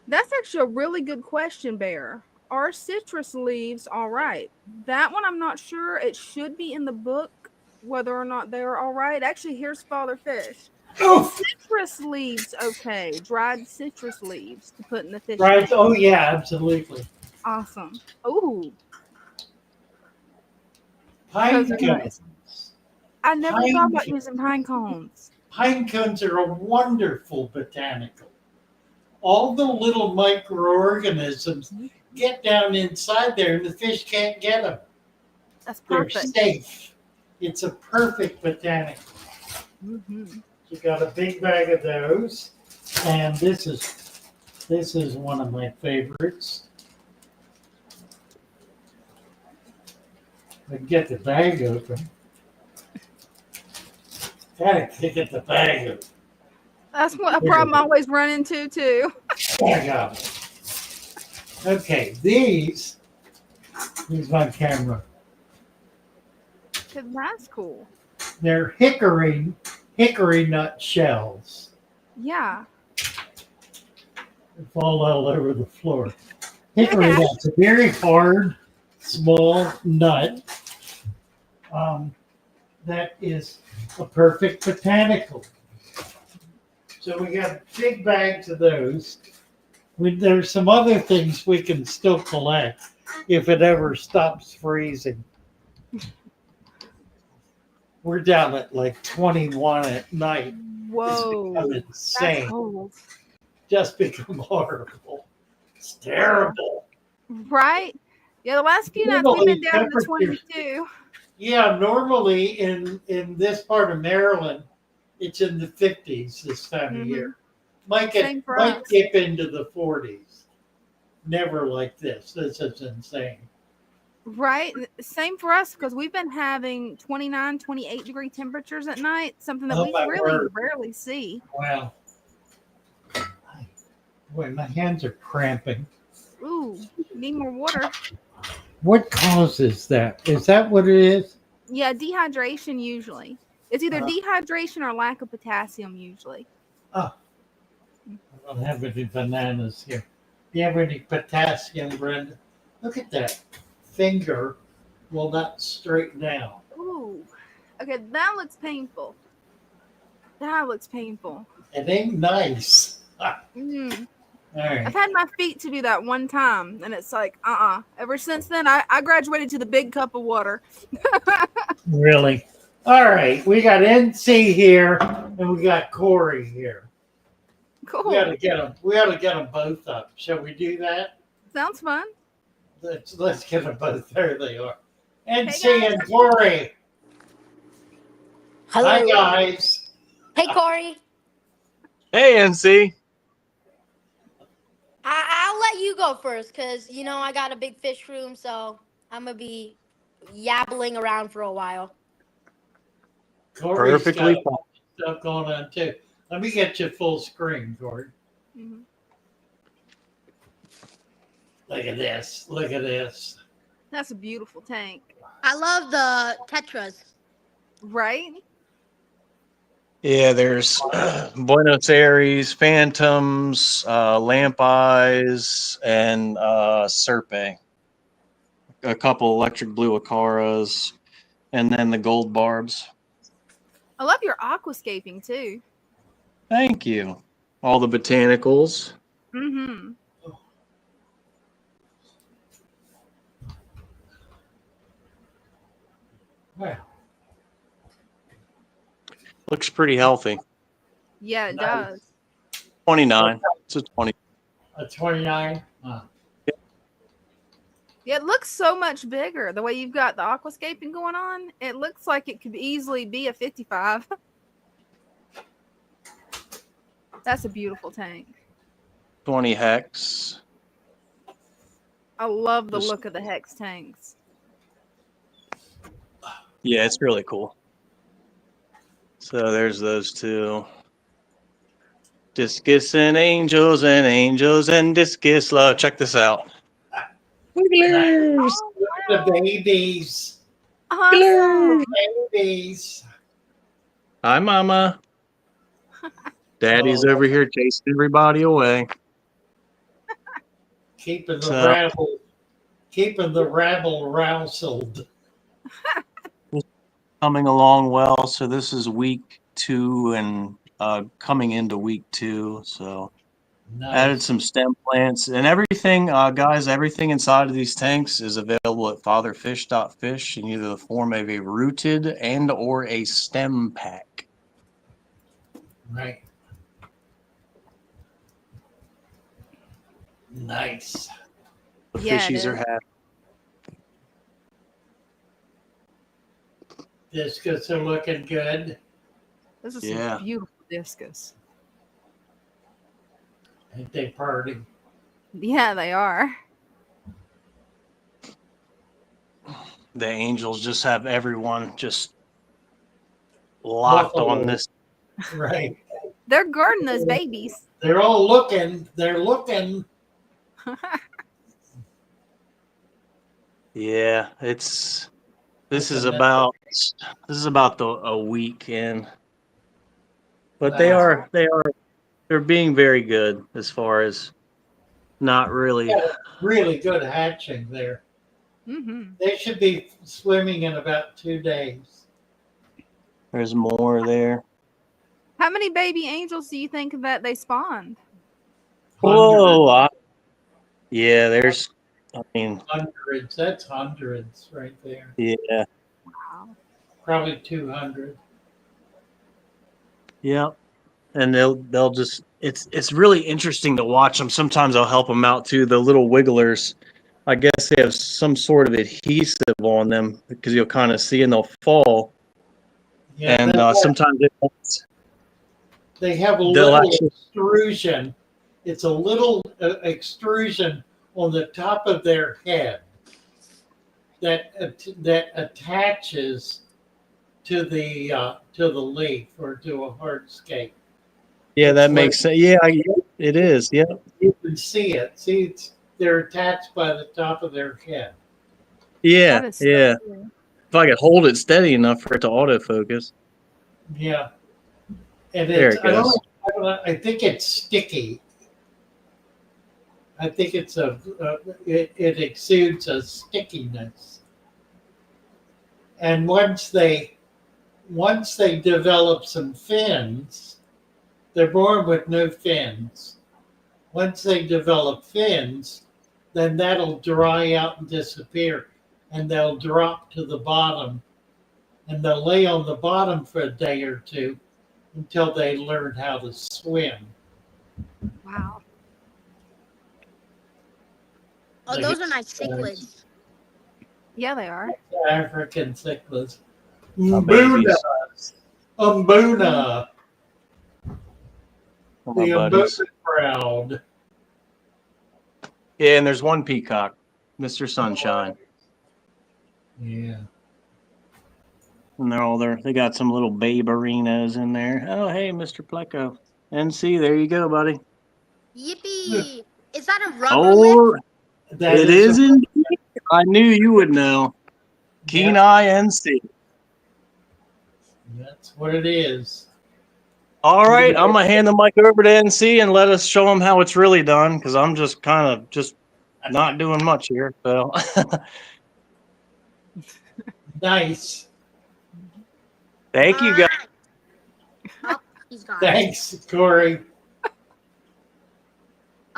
That's actually a really good question, Bear. Are citrus leaves all right? That one I'm not sure. It should be in the book whether or not they're all right. Actually, here's Father Fish. Is oh, citrus leaves okay? Dried citrus leaves to put in the fish right. tank. Oh, yeah, absolutely. Awesome. Ooh, those Pine are nice. cones. I never thought Pine, about using pine cones. pine cones are a wonderful botanical. All the little microorganisms get down inside there, and the fish can't get them. That's They're perfect. safe. It's a perfect botanical. Mm-hmm. You got a big bag of those, and this is one of my favorites. I get the bag open. Gotta get the bag open. That's what a problem I always run into too. I got it. Okay, here's my camera. Cause that's cool. They're hickory nut shells. Yeah. They fall all over the floor. Hickory nut's a very hard, small nut. That is a perfect botanical. So we got big bags of those. There's some other things we can still collect if it ever stops freezing. We're down at like 21 at night. It's become Whoa. That's insane. cold. Just become horrible. It's Wow. terrible. Right? Yeah, the last few nights we've Normally been down to temperatures. 22. Yeah, normally in this part of Maryland, it's in the 50s this time of Mm-hmm. year. Might Same for might us. dip into the 40s. Never like this. This is insane. Right? Same for us because we've been having 29, 28-degree temperatures at night, something that Oh we my really word! rarely see. Wow. Boy, my hands are cramping. Ooh, need more water. What causes that? Is that what it is? Yeah, dehydration usually. It's either Uh, dehydration or lack of potassium usually. oh, I don't have any bananas here. Do you have any potassium, Brenda? Look at that finger will not straighten out. Ooh. Okay, that looks painful. That looks painful. It ain't nice. All Mm. right. I've had my feet to do that one time, and it's like, Ever since then, I graduated to the big cup of water. Really? All right. We got NC here, and we got Corey here. We got Cool. to get them. We got to get them both up. Shall we do that? Sounds fun. Let's get them both. There they are. Hey, NC guys. and Corey. Hello. Hi guys. Hey, Corey. Hey, NC. I'll let you go first because, I got a big fish room, so I'm going to be yabbling around for a while. Corey's got Perfectly a fine. bunch of stuff going on too. Let me get you full screen, Corey. Mhm. Look at this. Look at this. That's a beautiful tank, I love the tetras. right? Yeah, there's Buenos Aires, Phantoms, Lamp Eyes, and Serpe. A couple electric blue Acaras, and then the gold barbs. I love your aquascaping too. Thank you. All the botanicals. Mm-hmm. Wow. Looks pretty healthy. Yeah, it Nice. does. 29. It's a 20. A 29. Yeah, it looks so much bigger. The way you've got the aquascaping going on, it looks like it could easily be a 55. That's a beautiful tank. 20 hex. I love the Just- look of the hex tanks. Yeah, it's really cool. So there's those two. Discus and angels and discus love. Check this out. Wigglers. Oh, Look at the babies. awesome. Babies. Hi, Mama. Daddy's Oh, over here chasing everybody away. keeping the So- rabble. Keeping the rabble rousled. Coming along well. So this is week 2 and coming into week 2. So added Nice. some stem plants and everything, guys. Everything inside of these tanks is available at fatherfish.fish in either the form of a rooted and or a stem pack. Right. Nice. The Yeah, it fishies are is. happy. Discus are looking good. This is Yeah. some beautiful discus. Ain't they party? Yeah, they are. The angels just have everyone just locked on Buffalo. this. Right. They're guarding those babies. They're all looking. They're looking. Yeah, it's this is Looking at about a week in. But Wow. they're being very good as far as not really. really good hatching there. Mm-hmm. They should be swimming in about 2 days. There's more there. How many baby angels do you think that they spawned? Whoa! Yeah, there's. I mean, Hundreds. That's hundreds right there. yeah, Wow. Probably 200. yeah, and they'll just. It's really interesting to watch them. Sometimes I'll help them out too. The little wigglers. I guess they have some sort of adhesive on them because you'll kind of see and they'll fall. Yeah, And sometimes they have a they'll little actually. extrusion. It's a little extrusion on the top of their head that attaches to the leaf or to a hardscape. Yeah, That's that makes sense. Yeah, it is. Yeah. You can see it. See, they're attached by the top of their head. Yeah, That is so yeah. cool. If I could hold it steady enough for it to autofocus. Yeah, and There it's it goes. I think it's sticky. I think it's it exudes a stickiness, and once they develop some fins, they're born with no fins. Once they develop fins, then that'll dry out and disappear, and they'll drop to the bottom, and they'll lay on the bottom for a day or two until they learn how to swim. Wow. Oh, Like those are it's, nice cichlids. Yeah, they are. African cichlids. My Mbuna. babies. Mbuna. My The buddies. Mbuna crowd. Yeah, and there's one peacock, Mr. Sunshine. Yeah. And they're all there. They got some little baberinos in there. Oh, hey, Mr. Pleco. NC, there you go, buddy. Yippee! Is that a rubber lip? Oh, That it is a, is indeed. I knew you would know. Keen yeah, Eye NC. that's what it is. All right, I'm Anyway, gonna hand the mic over to NC and let us show him how it's really done, because I'm just kind of just not doing much here. So, nice. thank you guys. Oh, he's gone. Thanks, Corey.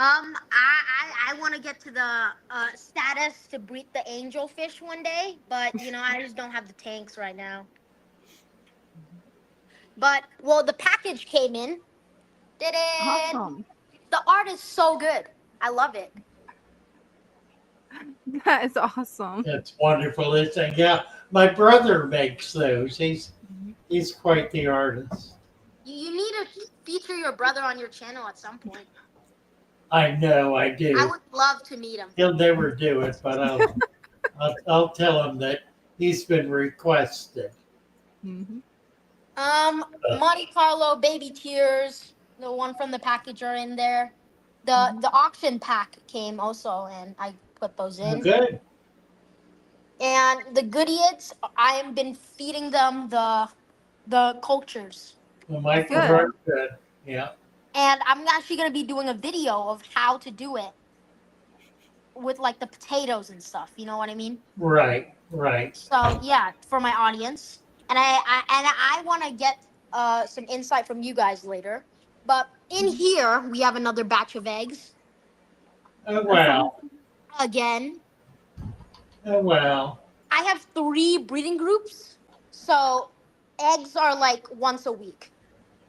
I want to get to the status to breed the angelfish one day, but you know, I just don't have the tanks right now. But well, the package came in. Did it? Awesome. The art is so good. I love it. That is awesome. That's wonderful. It's yeah, my brother makes those. He's quite the artist. You need to feature your brother on your channel at some point. I know, I I do. would love to meet him. He'll never do it, but I'll tell him that he's been requested. Mm-hmm. Monte Carlo, Baby Tears, the one from the package are in there. The auction pack came also, and I put those Oh, in. good. And the Goodiots, I have been feeding them the cultures. The Good. microphone, good. Yeah. And I'm actually gonna be doing a video of how to do it with like the potatoes and stuff. You know what I mean? Right. Right. So yeah, for my audience, and I want to get some insight from you guys later. But in here we have another batch of eggs Oh That's wow. awesome. again. Oh wow. I have 3 breeding groups, so eggs are like once a week.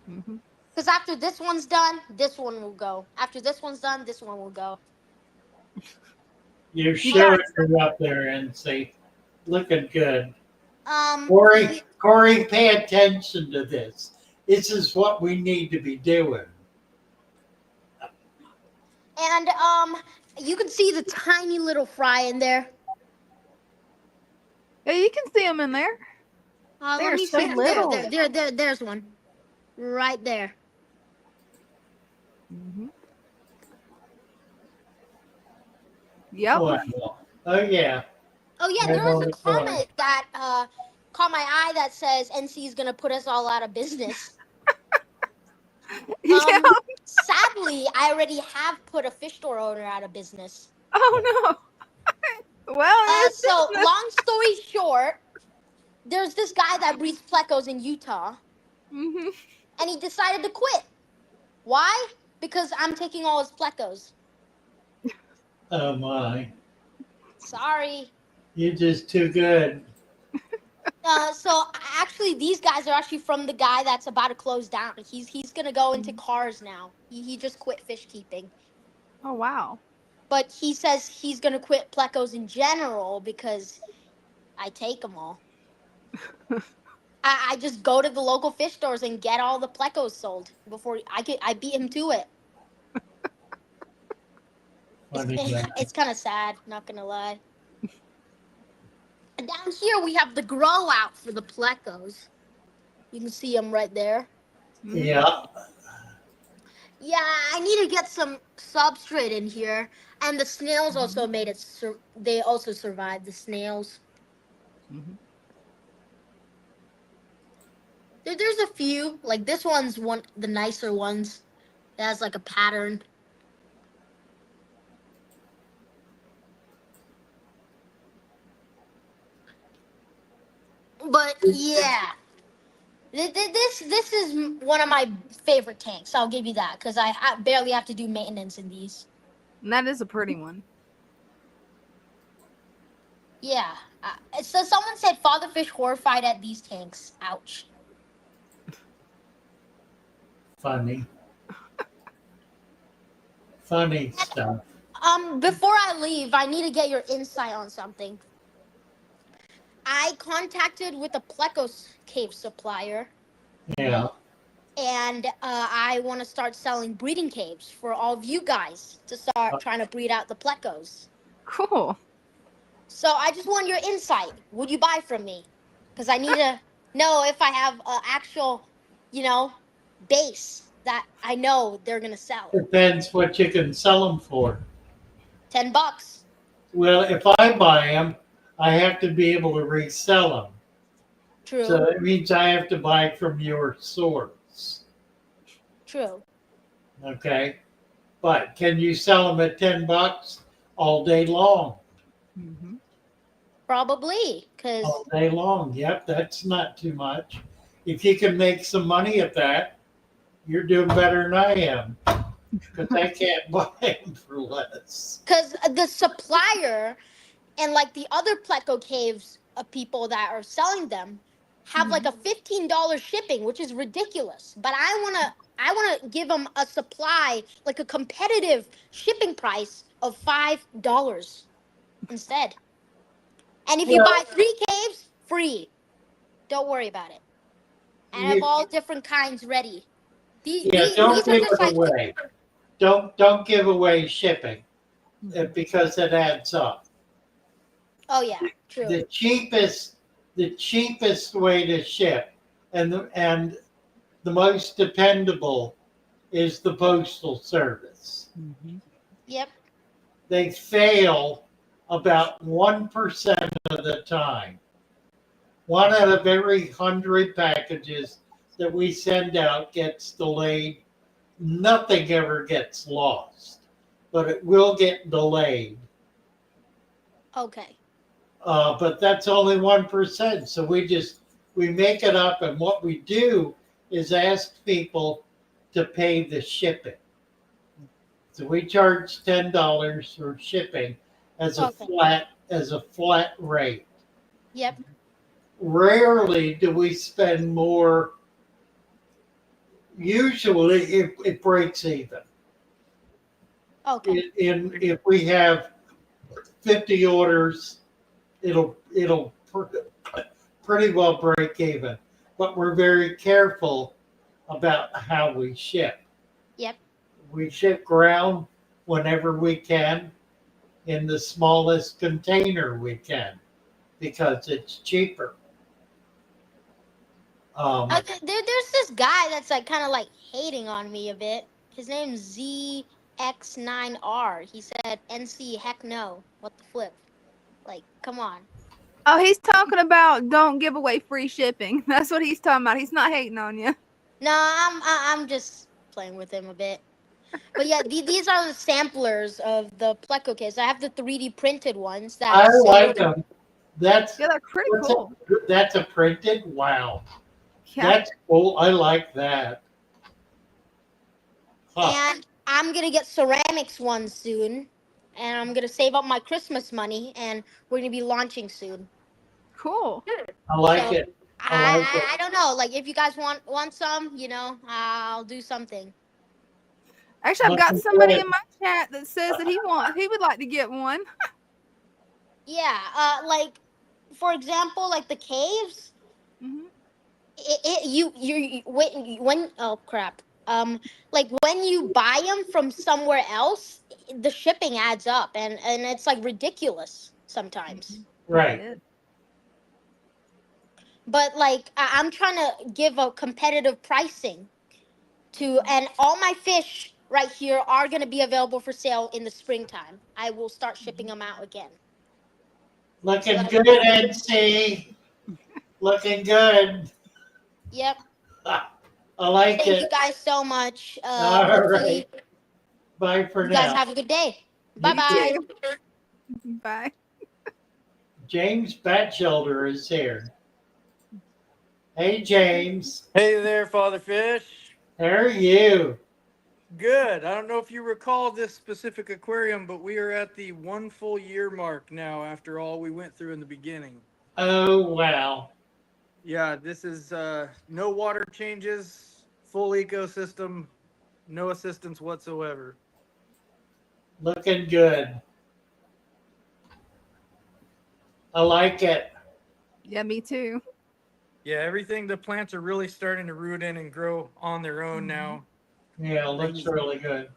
Mm-hmm. Because after this one's done, this one will go. After this one's done, this one will go. You're You Yeah. showing guys, her up there and see, looking good. Um. Corey, pay attention to this. This is what we need to be doing. And you can see the tiny little fry in there. yeah, you can see them in there. Let They're me so see. little. There's one, right there. Mm-hmm. Yep. Wow. Oh yeah. Oh yeah, Right there was on a the corner. comment that caught my eye that says NC is gonna put us all out of business. Yeah. Sadly, I already have put a fish store owner out of business. Oh no. Well, it is So business. long story short, there's this guy that breeds plecos in Utah, Mm-hmm. and he decided to quit. Why? Because I'm taking all his plecos. Oh my. Sorry. You're just too good. So actually, these guys are actually from the guy that's about to close down. He's gonna go into cars now. He just quit fish keeping, Oh wow. but he says he's gonna quit plecos in general because I take them all. I just go to the local fish stores and get all the plecos sold before I beat him to it. Funny guy. It's kind of sad, not gonna lie. And down here we have the grow out for the plecos. You can see them right there. Mm-hmm. Yeah. Yeah, I need to get some substrate in here. And the snails also made it. They also survived. The snails. Mm-hmm. There's a few. Like this one's one, the nicer ones. It has like a pattern. But yeah, this is one of my favorite tanks. I'll give you that because I barely have to do maintenance in these. And that is a pretty one. Yeah. So someone said Father Fish horrified at these tanks. Ouch. Funny. Funny stuff. Before I leave, I need to get your insight on something. I contacted with a Plecos cave supplier, Yeah. and I want to start selling breeding caves for all of you guys to start trying to breed out the Plecos. Cool. So I just want your insight. Would you buy from me? Because I need to know if I have an actual, you know, base that I know they're gonna sell. Depends what you can sell them for. $10. Well, if I buy them, I have to be able to resell them. So True. that means I have to buy from your source. True. Okay. But can you sell them at $10 all day long? Mm-hmm. Probably. Because All day long. Yep, that's not too much. If you can make some money at that, you're doing better than I am because I can't buy them for less. the supplier and like the other pleco caves people that are selling them have like a $15 shipping, which is ridiculous. But I wanna give them a supply, like a competitive shipping price of $5 instead. And if you buy Well, 3 caves, free. Don't worry about it. And I have you, all different kinds ready. yeah, don't These are give just it like, away. Don't give away shipping Mm-hmm. because it adds up. oh yeah, true. The cheapest way to ship and the most dependable is the postal service. Mm-hmm. Yep. They fail about 1% of the time. One out of every 100 packages that we send out gets delayed. Nothing ever gets lost, but it will get delayed. Okay. But that's only 1%. So we make it up, and what we do is ask people to pay the shipping. So we charge $10 for shipping as a Okay. flat rate. Yep. Rarely do we spend more. Usually, it breaks even. Okay. If we have 50 orders, it'll pretty well break even. But we're very careful about how we ship. Yep. We ship ground whenever we can in the smallest container we can because it's cheaper. Um, There's this guy that's like kind of like hating on me a bit. His name's ZX9R. He said, "NC, heck no. What the flip? Like, come on." Oh, he's talking about don't give away free shipping. That's what he's talking about. He's not hating on you. No, I'm just playing with him a bit. But yeah, these are the samplers of the Pleco kits. I have the 3D printed ones I that like say, them. That's Yeah, they're pretty what's that? cool. That's a printed. Wow, Yeah. that's cool. I like that. Huh. and I'm gonna get ceramics ones soon, and I'm gonna save up my Christmas money, and we're gonna be launching soon. Cool. I like So it. I like it. I don't know. Like if you guys want some, I'll do something. Actually, I've got Looking somebody good. in my chat that says that he would like to get one. Yeah. Like for example, like the caves. Hmm. When oh crap. Like when you buy them from somewhere else, the shipping adds up, and it's like ridiculous sometimes. Yeah, it Right. is. But like I'm trying to give a competitive pricing to, and all my fish right here are going to be available for sale in the springtime. I will start shipping them out again. So Looking that, good, NC. Looking good. yep. I like Thank you it. guys so much. All Hopefully right. Bye for you guys now. have a good day. Bye You You bye. too. too. Bye. James Batchelder is here. Hey, James. Hey there, Father Fish. How are you? Good. I don't know if you recall this specific aquarium, but we are at the 1 full year mark now after all we went through in the beginning. Oh, wow. Yeah, this is no water changes, full ecosystem, no assistance whatsoever. Looking good. I like it. Yeah, me too. Yeah, everything, the plants are really starting to root in and grow on their own Mhm. now. Yeah, looks Things, really good.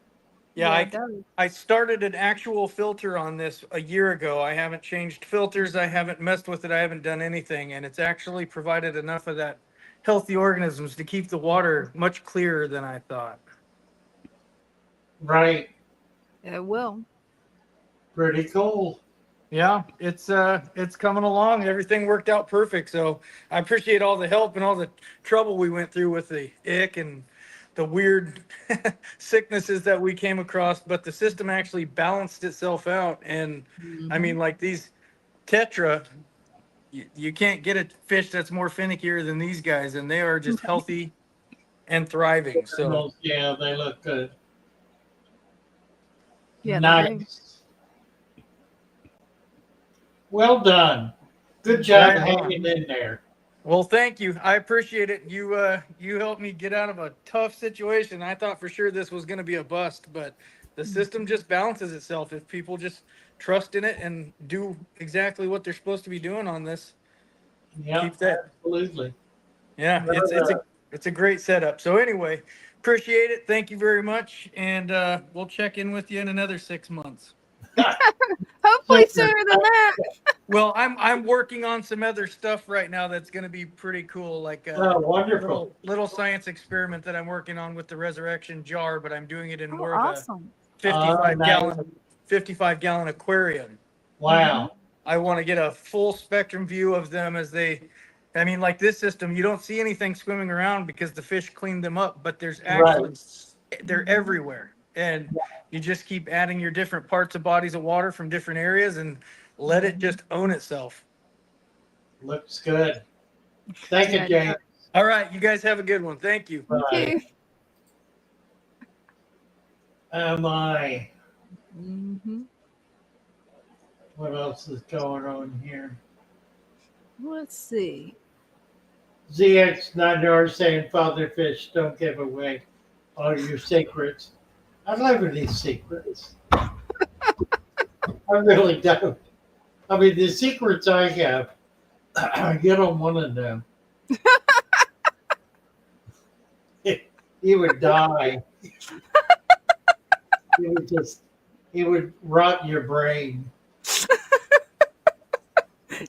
Yeah, Yeah, it does. I started an actual filter on this a year ago. I haven't changed filters. I haven't messed with it. I haven't done anything, and it's actually provided enough of that healthy organisms to keep the water much clearer than I thought. Right. It will. Pretty cool. Yeah, it's coming along. Everything worked out perfect. So I appreciate all the help and all the trouble we went through with the ick and the weird sicknesses that we came across, but the system actually balanced itself out. And I Hmm. mean, like these tetra, you can't get a fish that's more finickier than these guys, and they are just healthy and thriving. So Yeah, they look good. Yeah, they do. Nice. Well done. Good job right on. hanging in there. Well, thank you. I appreciate it. You helped me get out of a tough situation. I thought for sure this was going to be a bust, but the system just balances itself if people just trust in it and do exactly what they're supposed to be doing on this. Yep, Keep that. absolutely. Yeah, it's a great setup. So anyway, appreciate it. Thank you very much, and we'll check in with you in another 6 months. Hopefully Super. sooner than that. Well, I'm working on some other stuff right now that's going to be pretty cool, like a Oh, wonderful. little science experiment that I'm working on with the resurrection jar, but I'm doing it in Oh, more of a awesome. 55 Nice. gallon 55 gallon aquarium. Hmm. Wow. I want to get a full spectrum view of them as they. I mean, like this system, you don't see anything swimming around because the fish cleaned them up, but there's Right. actually they're everywhere, and you just keep adding your different parts of bodies of water from different areas and let it just own itself. Looks good. Thank you, Yeah, it James. does. All right, you guys have a good one. Thank you. Thank Bye. you. Am I? Hmm. What else is going on here? Let's see. ZX9R saying, Father Fish, don't give away all your secrets. I live with these secrets. I really don't. I mean, the secrets I have, you don't want to know. You would die. You would just, it would rot your brain.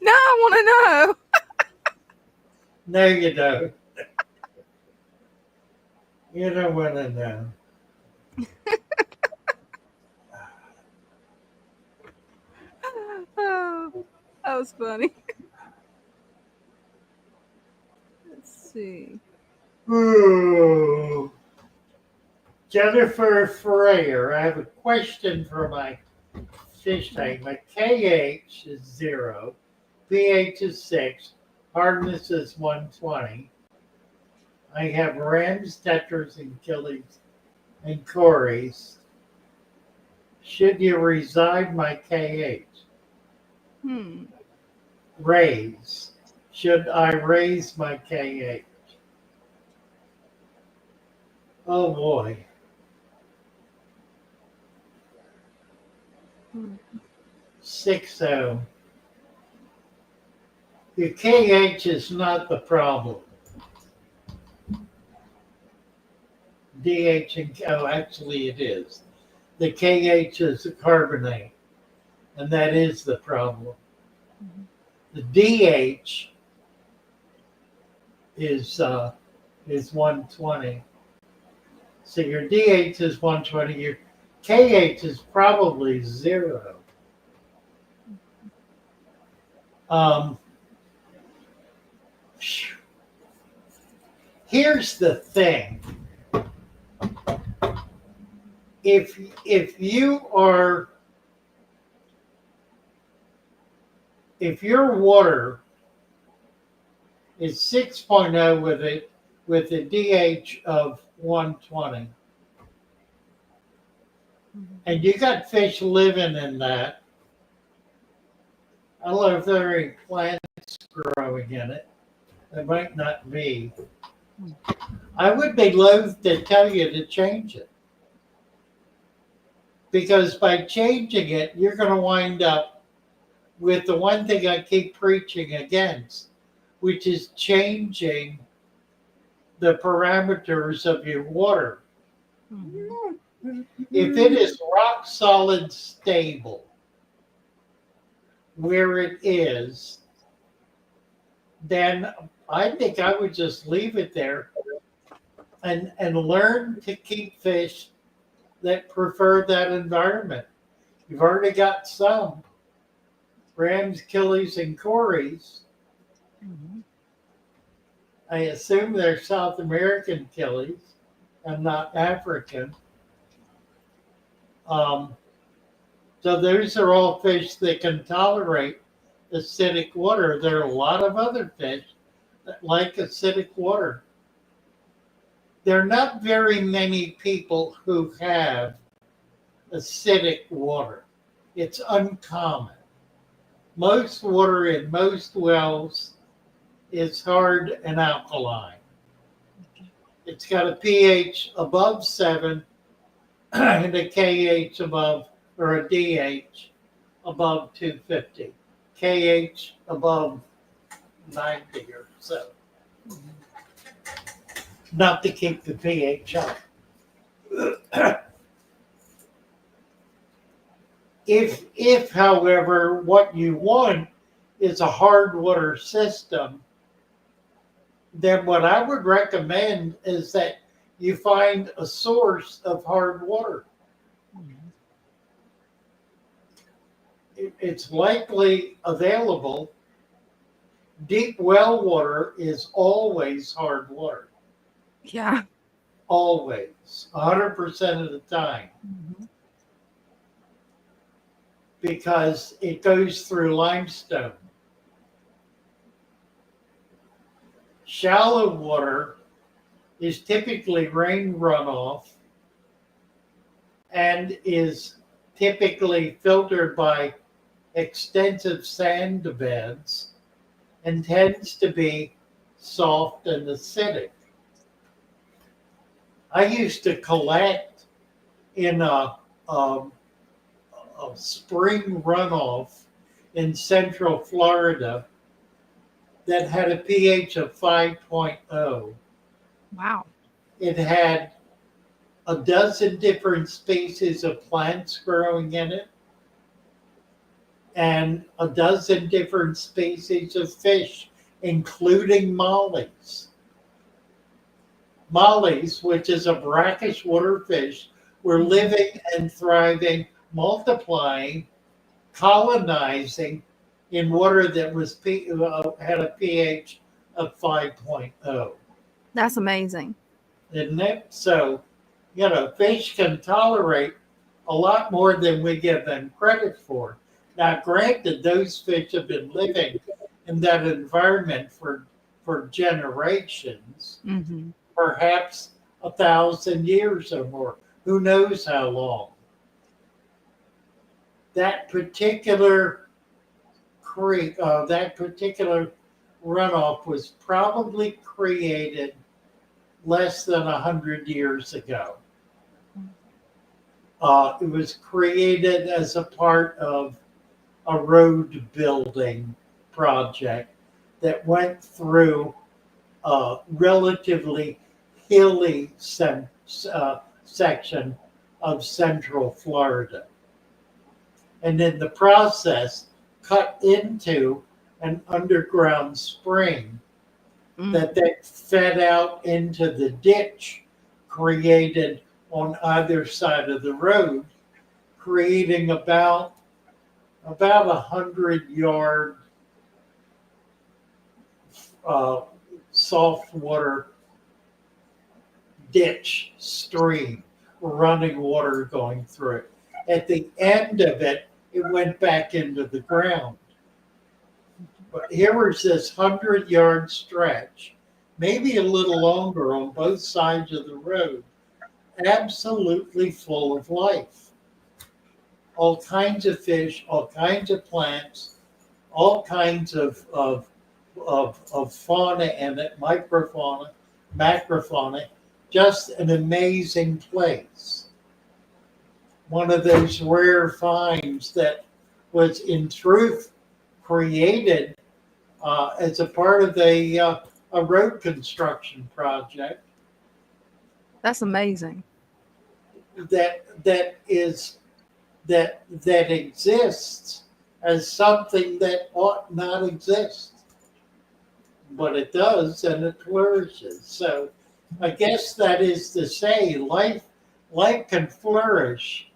Now I want to know. No, you don't. You don't want to know. Oh, that was funny. Let's see. Ooh. Jennifer Freyer, I have a question for my fish tank. My KH is 0, pH is 6, hardness is 120. I have rams, tetras, and killies and cories. Should you reside my KH? Hmm. Raise. Should I raise my KH? Oh boy. Hmm. 6-0. Your KH is not the problem. DH and oh, actually it is. The KH is a carbonate, and that is the problem. The DH is 120. So your DH is 120. Your KH is probably 0. Um, here's the thing. If your water is 6.0 with a DH of 120, and you got fish living in that, I don't know if there are any plants growing in it. There might not be. I would be loath to tell you to change it. Because by changing it, you're going to wind up with the one thing I keep preaching against, which is changing the parameters of your water. Hmm. If it is rock solid stable where it is, then I think I would just leave it there and learn to keep fish that prefer that environment. You've already got some rams, killies, and cories. I assume they're South American killies and not African. Um, so those are all fish that can tolerate acidic water. There are a lot of other fish that like acidic water. There are not very many people who have acidic water. It's uncommon. Most water in most wells is hard and alkaline. It's got a pH above 7 and a KH above, or a DH above 250. KH above 90 or so. Not to keep the pH up. If, however, what you want is a hard water system, then what I would recommend is that you find a source of hard water. It's likely available. Deep well water is always hard water. Yeah. Always, 100% of the time. Because it goes through limestone. Shallow water is typically rain runoff and is typically filtered by extensive sand beds and tends to be soft and acidic. I used to collect in a spring runoff in central Florida that had a pH of 5.0. Wow. It had a dozen different species of plants growing in it and a dozen different species of fish, including mollies. Mollies, which is a brackish water fish, were living and thriving, multiplying, colonizing in water that was had a pH of 5.0. That's amazing. Isn't it? So, fish can tolerate a lot more than we give them credit for. Now, granted, those fish have been living in that environment for generations, perhaps 1,000 years or more. Who knows how long? That particular creek, that particular runoff was probably created less than 100 years ago. It was created as a part of a road building project that went through a relatively hilly section of central Florida. And in the process, cut into an underground spring that then fed out into the ditch created on either side of the road, creating about 100-yard soft water ditch stream, running water going through it. At the end of it, it went back into the ground. But here was this 100-yard stretch, maybe a little longer on both sides of the road, absolutely full of life. All kinds of fish, all kinds of plants, all kinds of fauna in it, microfauna, macrofauna, just an amazing place. One of those rare finds that was in truth created as a part of a road construction project. That's amazing. that exists as something that ought not exist, but it does, and it flourishes. So I guess that is to say, life can flourish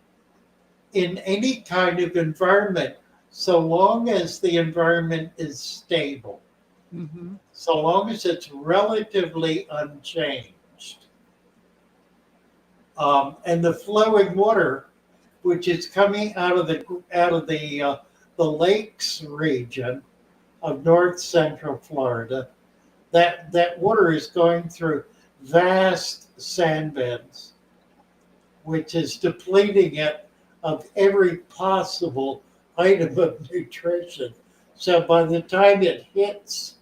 in any kind of environment, so long as the environment is stable, Mm-hmm. so long as it's relatively unchanged. And the flowing water, which is coming out of the lakes region of north central Florida, that water is going through vast sand beds, which is depleting it of every possible item of nutrition. So by the time it hits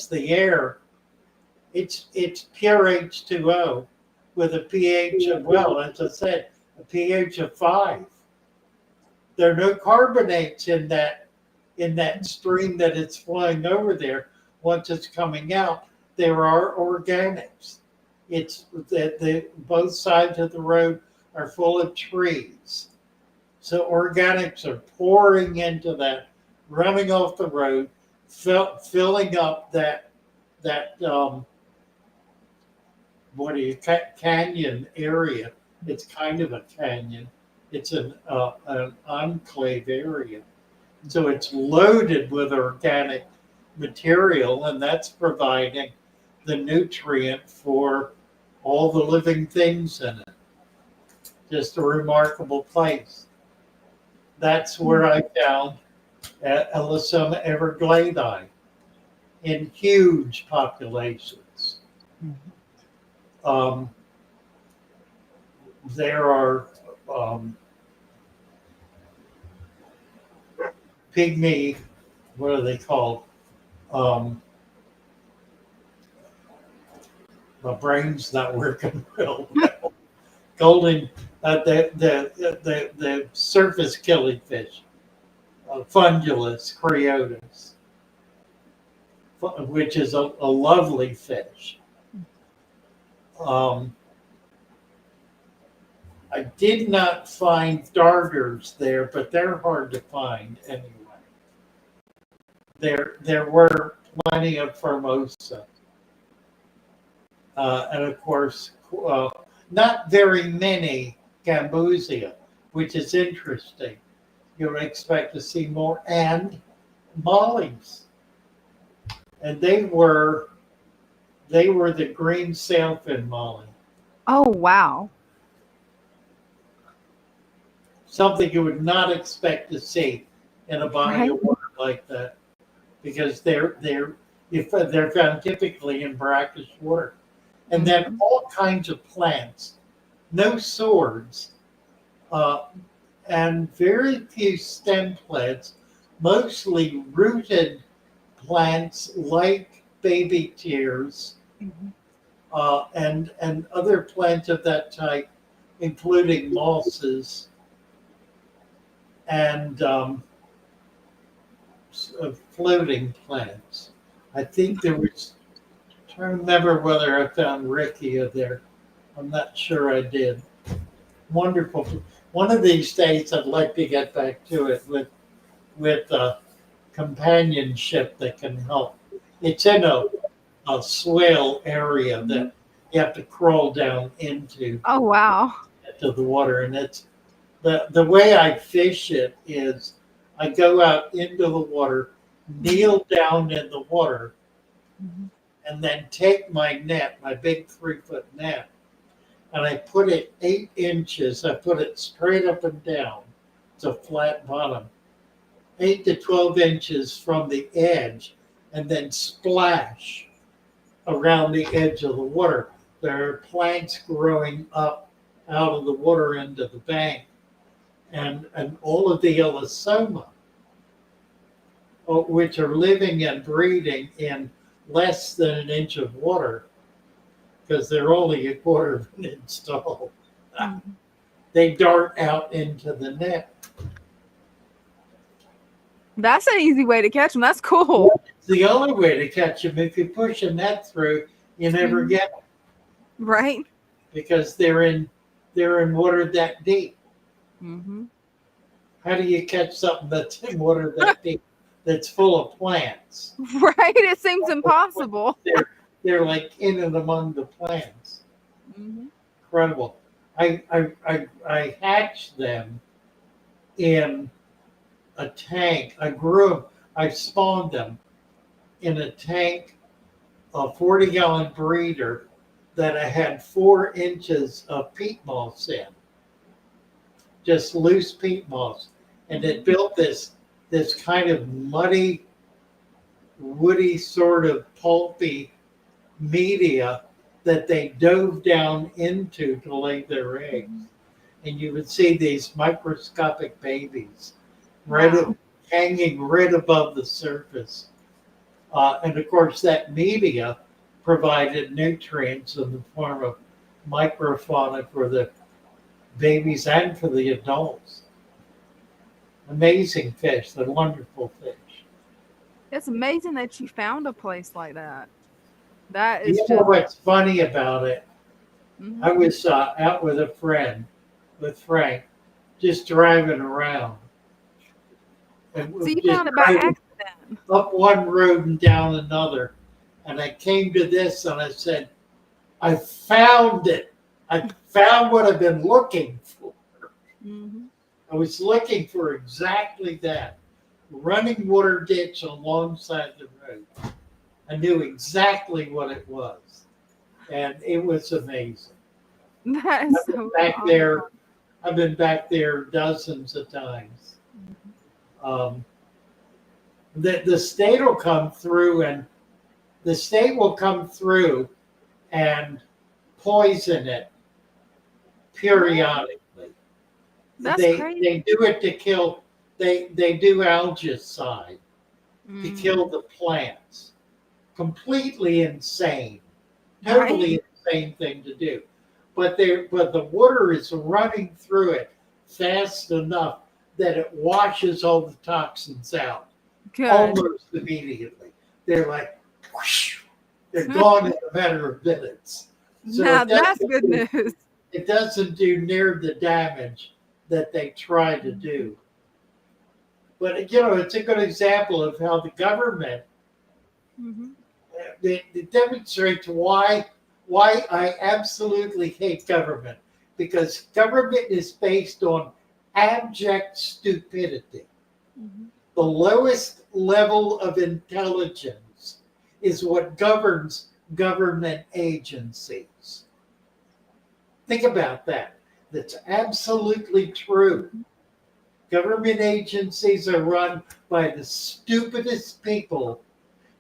the air, it's pure H2O with a pH of, well, as I said, a pH of 5. There are no carbonates in that stream that it's flying over there. Once it's coming out, there are organics. It's that the both sides of the road are full of trees. So organics are pouring into that, running off the road, filling up that canyon area. It's kind of a canyon. It's an enclave area. So it's loaded with organic material, and that's providing the nutrient for all the living things in it. Just a remarkable place. That's where I found Ellosoma evergladi in huge populations. There are pygmy, what are they called? My brain's not working real well. Golden, the surface killifish, Fundulus creotus, which is a lovely fish. I did not find darters there, but they're hard to find anyway. There were plenty of Formosa. And of course, not very many Gambusia, which is interesting. You would expect to see more, and mollies. And they were the green sailfin molly. Oh, wow. Something you would not expect to see in a body of water like that, because they're found typically in brackish water. And then all kinds of plants, no swords, and very few stem plants, mostly rooted plants like baby tears, and other plants of that type, including mosses and floating plants. I think there was, I'm trying to remember whether I found Rickia there. I'm not sure I did. Wonderful. One of these days, I'd like to get back to it with companionship that can help. It's in a swale area that you have to crawl down into. Oh, wow. To the water, and it's the way I fish it is I go out into the water, kneel down in the water, and then take my net, my big 3-foot net, and I put it 8 inches. I put it straight up and down. It's a flat bottom, 8 to 12 inches from the edge, and then splash around the edge of the water. There are plants growing up out of the water into the bank, and all of the Ellosoma, which are living and breeding in less than an inch of water, because they're only a quarter of an inch tall. They dart out into the net. That's an easy way to catch them. That's cool. It's the only way to catch them. If you push a net through, you never get them. Right. because they're in water that deep. Mm-hmm. How do you catch something that's in water that deep that's full of plants? Right? It seems impossible. They're like in and among the plants. Mm-hmm. Incredible. I hatched them in a tank. I spawned them in a tank, a 40-gallon breeder that I had 4 inches of peat moss in, just loose peat moss. And it built this kind of muddy, woody, sort of pulpy media that they dove down into to lay their eggs. And you would see these microscopic babies Wow. hanging right above the surface. And of course, that media provided nutrients in the form of microfauna for the babies and for the adults. Amazing fish, they're wonderful fish. It's amazing that you found a place like that. That Do is you know just. what's funny about it? Mhm. I was out with a friend, with Frank, just driving around. And So we you just found it by driving accident. up one road and down another. And I came to this and I said, I found it. I found what I've been looking for. Mm-hmm. I was looking for exactly that. Running water ditch alongside the road. I knew exactly what it was. And it was amazing. That is I've been so back awesome. there. I've been back there dozens of times. Um, the state will come through and poison it periodically. That's They crazy. do it to kill. They do algicide to kill Mm. the plants. Completely insane. Right? Totally insane thing to do. But the water is running through it fast enough that it washes all the toxins out Good. almost immediately. They're like, whoosh, they're gone in a matter of minutes. So Now that's good news. it doesn't do near the damage that they try to do. But it's a good example of how the government Mm-hmm. it demonstrates why I absolutely hate government, because government is based on abject stupidity. Mm-hmm. The lowest level of intelligence is what governs government agencies. Think about that. That's absolutely true. Government agencies are run by the stupidest people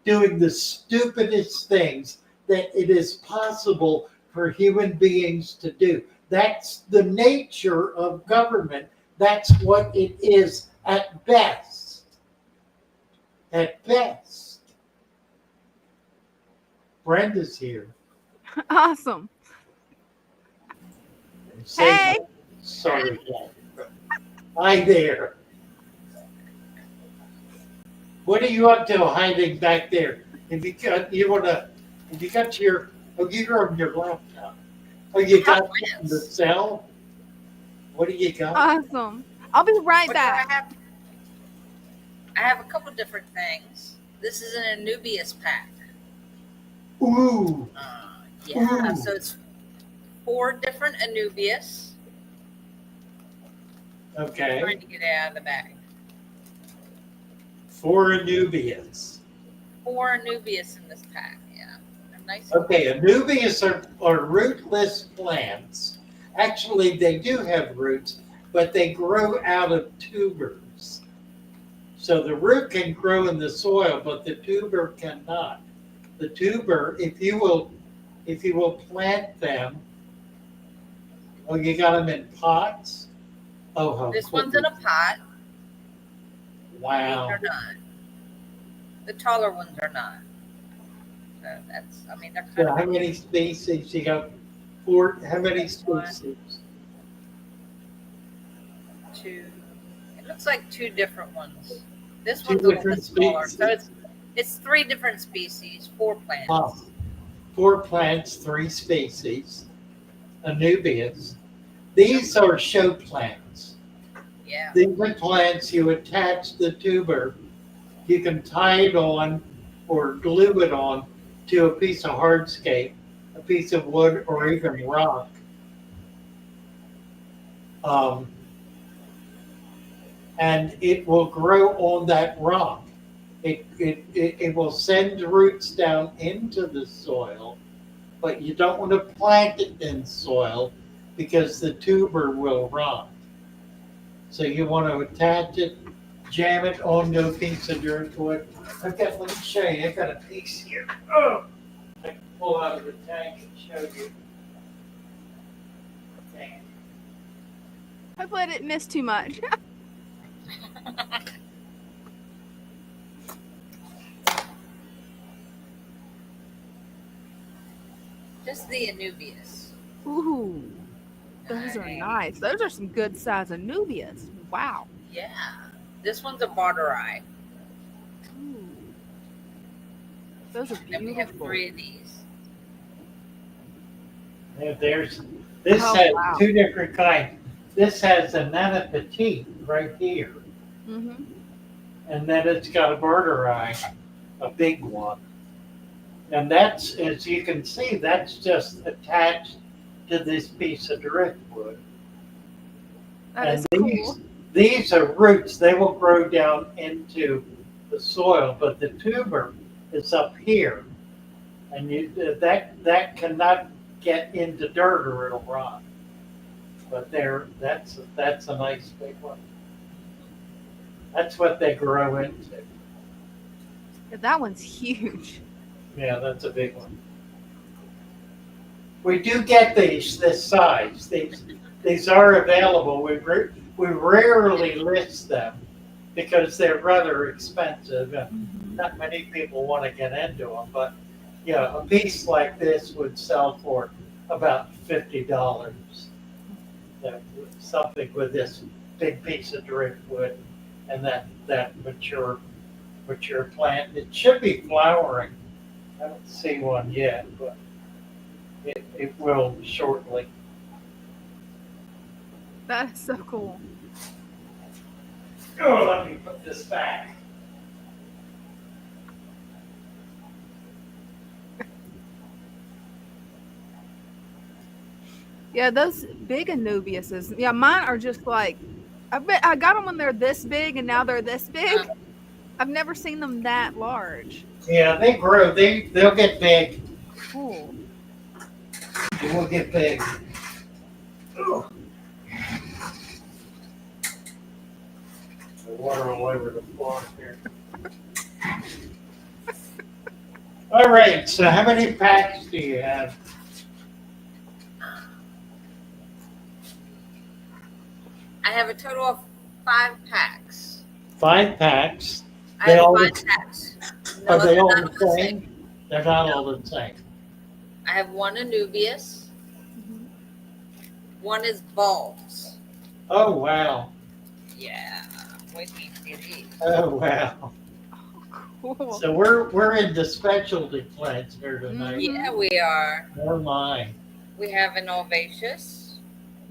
doing the stupidest things that it is possible for human beings to do. That's the nature of government. That's what it is at best. At best. Brenda's here. Awesome. Say Hey. hi. Sorry, Jack. Hi there. What are you up to hiding back there? If you got your you're on your laptop. Oh, you got something to sell? What do you got? Awesome. I'll be right What do I back. have? I have a couple different things. This is an Anubias pack. Ooh. Yeah, Ooh. so it's 4 different Anubias. Okay. I'm trying to get it out of the bag. 4 Anubias. 4 Anubias in this pack. Yeah, they're nice. Okay, Anubias are rootless plants. Actually, they do have roots, but they grow out of tubers. So the root can grow in the soil, but the tuber cannot. The tuber, if you will plant them. Oh, you got them in pots? Oh, how This cool. one's in a pot. Wow. These are not. The taller ones are not. So that's, I mean, they're kind So of. how many species? You got 4, how many species? 2. It looks like 2 different ones. This 2 one's a little different bit smaller. species. So it's 3 different species, 4 plants. Wow. 4 plants, 3 species. Anubias. These are show plants. Yeah. These are plants you attach the tuber. You can tie it on or glue it on to a piece of hardscape, a piece of wood, or even rock. Um, and it will grow on that rock. It will send roots down into the soil, but you don't want to plant it in soil because the tuber will rot. So you want to attach it, jam it onto a piece of driftwood. Let me show you. I've got a piece here. Oh, I can pull out of the tank and show you. Okay. Hopefully I didn't miss too much. Just the Anubias. Ooh, those are nice. Those are some good size Anubias. Wow. Yeah. This one's a border eye. Ooh. Those are Then we have beautiful. 3 of these. Yeah, this Oh, has wow. 2 different kinds. This has a nana petite right here, Mm-hmm. and then it's got a border eye, a big one. And that's, as you can see, that's just attached to this piece of driftwood. That And is cool. these are roots. They will grow down into the soil, but the tuber is up here, and that cannot get into dirt or it'll rot. But that's a nice big one. That's what they grow into. Yeah, that one's huge. Yeah, that's a big one. We do get this size. These are available. We rarely list them because they're rather expensive and not many people want to get into them. But yeah, a piece like this would sell for about $50. Something with this big piece of driftwood and that mature plant. It should be flowering. I don't see one yet, but it will shortly. That is so cool. Oh, let me put this back. Yeah, those big Anubiases. Yeah, mine are just like I got them when they're this big, and now they're this big. I've never seen them that large. Yeah, they grow. They'll get big. Cool. They will get big. Ooh. The water all over the floor here. All right. So how many packs do you have? I have a total of 5 packs. 5 packs. I have 5 packs. No, Are they all not the same? They're not all the same. I have 1 Anubias. Mm-hmm. 1 is bulbs. Oh wow. Yeah. Wait till you see these. Oh wow. Oh, cool. So we're into specialty plants here tonight. Yeah, we are. Oh my. We have an Alvaceous.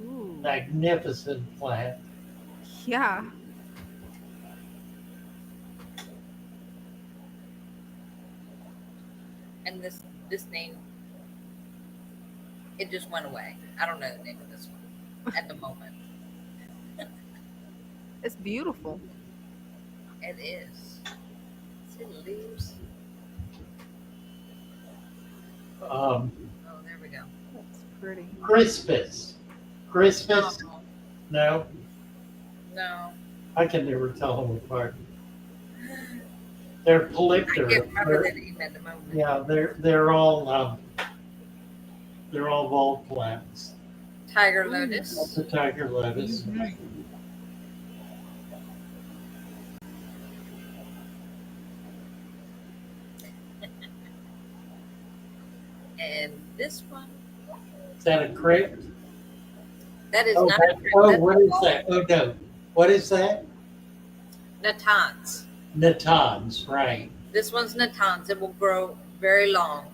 Ooh. Magnificent plant. Yeah. And this name, it just went away. I don't know the name of this one at the moment. It's beautiful. It is. See the leaves? Oh, there we go. That's pretty. Crispus. Crispus? No, No. I can never tell them apart. They're I polypter. can't remember the name at the moment. Yeah, they're all bulb plants. Tiger That's lotus. a tiger lettuce. And this one, Is that a crepe? that is Oh, not a crepe. oh, That's what a is that? Oh no, what is that? Natans. Natans, right? This one's Natans. It will grow very long.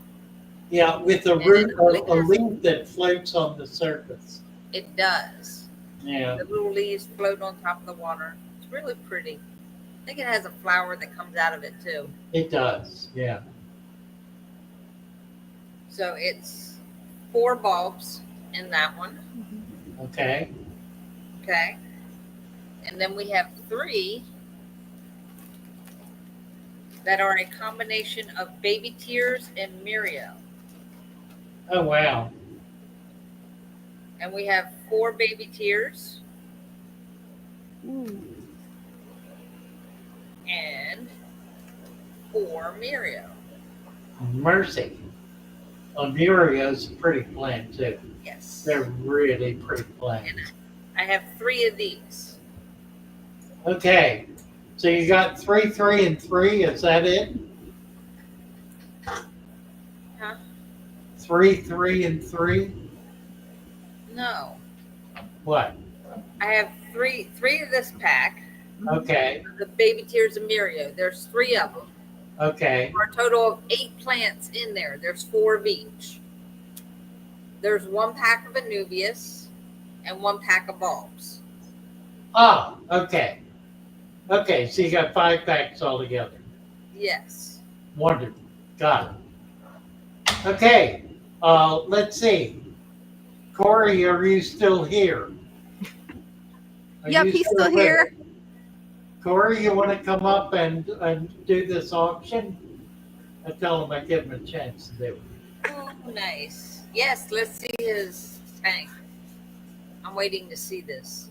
Yeah, with a And root, it a lingers. leaf that floats on the surface. It does. Yeah. The little leaves float on top of the water. It's really pretty. I think it has a flower that comes out of it too. It does. Yeah. So it's 4 bulbs in that one. Okay. Okay. And then we have 3 that are a combination of baby tears and Mirio. Oh wow. And we have 4 baby tears Ooh. and 4 Mirio. Mercy. Muriel's a pretty plant too. Yes. They're really pretty plants. I have 3 of these. Okay. So you got 3, 3, and 3. Is that it? Huh? 3, 3, and 3. No. What? I have three of this pack. Okay. The baby tears of Mirio. There's 3 of them. Okay. For a total of 8 plants in there. There's 4 of each. There's 1 pack of Anubias and 1 pack of bulbs. Ah, okay. Okay, so you got 5 packs altogether. Yes. Wonderful. Got it. Okay. Let's see. Corey, are you still here? Yep, he's still here. Corey, you want to come up and do this auction? I tell him I give him a chance to do it. Oh, nice. Yes, let's see his tank. I'm waiting to see this.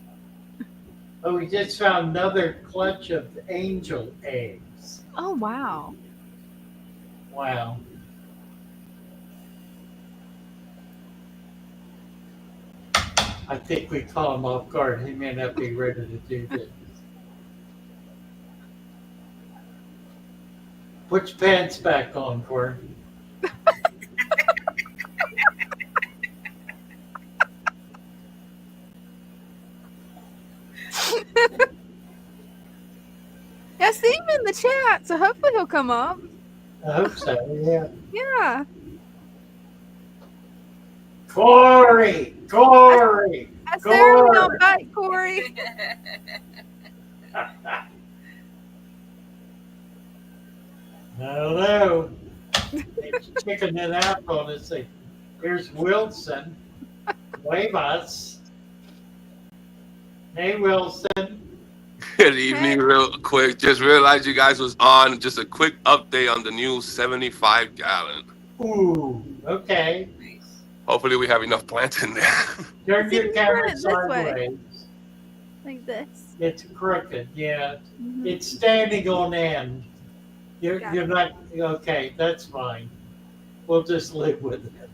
Oh, we just found another clutch of angel eggs. Oh wow. Wow. I think we caught him off guard. He may not be ready to do this. Put your pants back on, Corey. I see him in the chat, so hopefully he'll come up. I hope so, yeah. Yeah. Corey! I swear we don't bite, Corey. Hello. It's chicken and apple. Let's see. Here's Wilson. Wavas. Hey, Wilson. Good evening, real quick. Just realized you guys was on. Just a quick update on the new 75-gallon. Ooh, okay. Hopefully we have enough plants in there. Turn your camera this way. sideways. Like this. It's crooked, yeah. Mhm. It's standing on end. You're Got you're not okay. That's fine. We'll just live with it.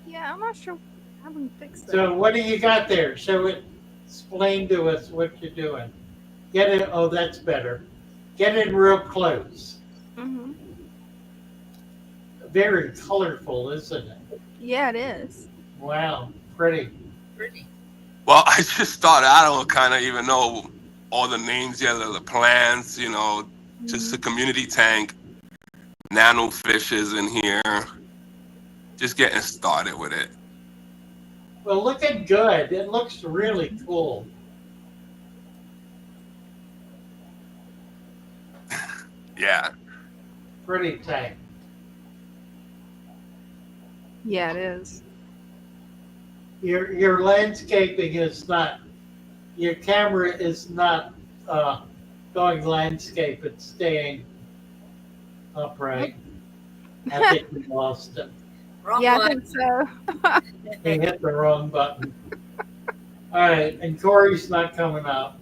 Yeah, I'm not sure how we fix that. So what do you got there? Show it. Explain to us what you're doing. Get it. Oh, that's better. Get it real close. Mhm. Very colorful, isn't it? Yeah, it is. Wow, pretty. Pretty. Well, I just thought I don't kind of even know all the names yet of the plants. You know, just a community tank. Nano fishes in here. Just getting started with it. Well, looking good. It looks really cool. Yeah. Pretty tank. Yeah, it is. Your landscaping is not. Your camera is not going landscape. It's staying upright. I think we lost him. Wrong Yeah, I one. think so. He hit the wrong button. All right, and Corey's not coming up.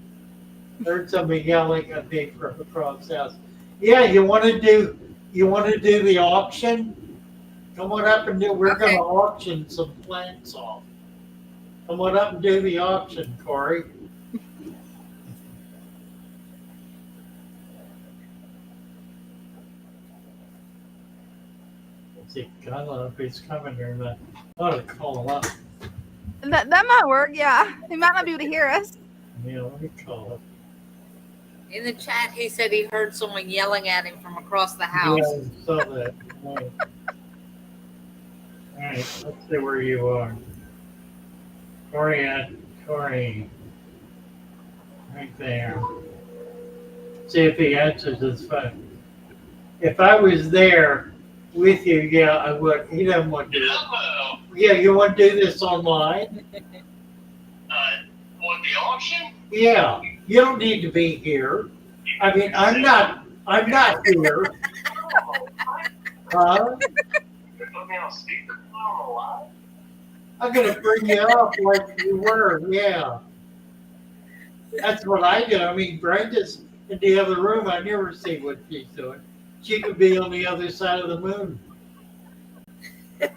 Heard somebody yelling at me from across the house. Yeah, you want to do the auction? Come on up and do. We're Okay. going to auction some plants off. Come on up and do the auction, Corey. I don't know if he's coming or not. I ought to call him up. That might work, yeah. He might not be able to hear us. Yeah, let me call him. In the chat, he said he heard someone yelling at him from across the house. Yeah, I saw that. All right, let's see where you are. Corey, right there. See if he answers his phone. If I was there with you, yeah, I would. He doesn't want to do it. Yeah, you want to do this online? Want the auction? Yeah, you don't need to be here. I mean, I'm not here. Huh? You put me on speakerphone live? I'm gonna bring you up like you were. Yeah, that's what I do. I mean, Brenda's in the other room. I never see what she's doing. She could be on the other side of the moon. And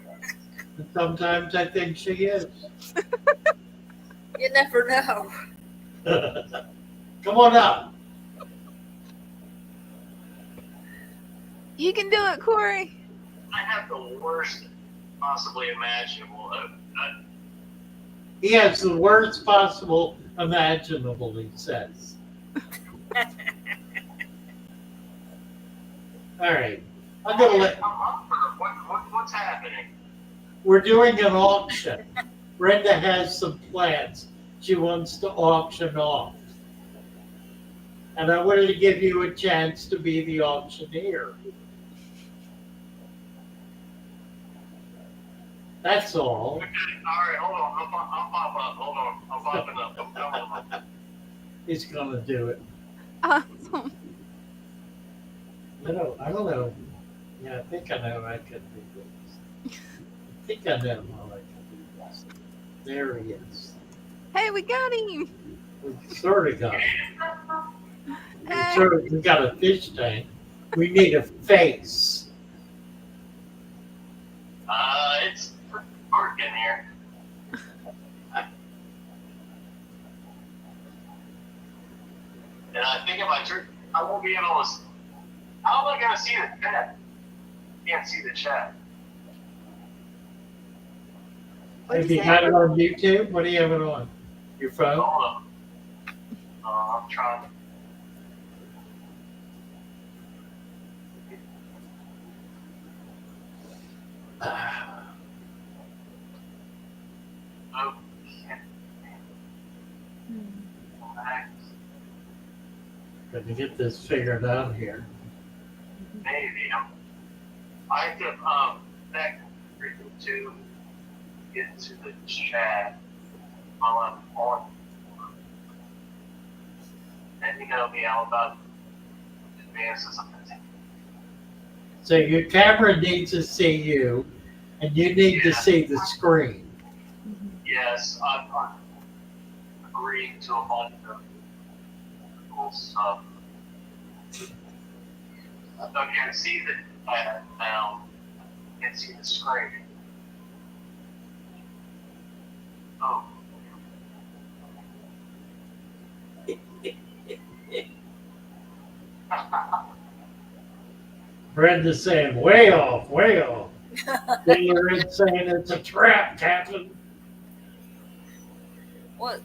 sometimes I think she is. You never know. Come on up. You can do it, Corey. I have the worst possibly imaginable. He has the worst possible imaginable, he says. All right. I'm gonna let. What's happening? We're doing an auction. Brenda has some plants she wants to auction off. And I wanted to give you a chance to be the auctioneer. That's all. Okay, all right, hold on. I'll pop up. Hold on. I'm popping up. I'm coming. He's gonna do it. Awesome. I don't know. Yeah, I think I know I can do this. I think I know how I can do this. There he is. Hey, we got him. We sort of got him. Hey. We got a fish tank. We need a face. It's dark in here. And I think if I turn, I won't be able to. How am I going to see the chat? Can't see the chat. Have you got it on YouTube? What do you have it on? Your phone? Hold on. I'm trying. Got to get this figured out here. Maybe. I have to back to get into the chat while I'm on. And you know me all about advances of the team. So your camera needs to see you, and you need to see the screen. Yes, I'm agreeing to a bunch of cool stuff. Okay, I see the chat now. I can see the screen. Oh. Brenda's saying, way off, way off. Taylor's saying it's a trap, Captain. What?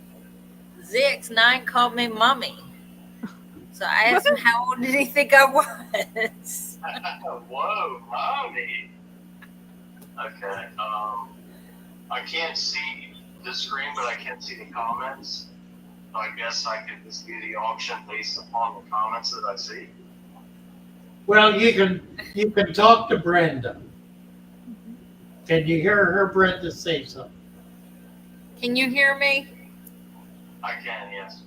ZX9 called me mommy. So I asked him how old did he think I was? Whoa, mommy. Okay, I can't see the screen, but I can see the comments. So I guess I could just do the auction based upon the comments that I see. Well, you can talk to Brenda. Can you hear her, Brenda, say something? Can you hear me? I can, yes.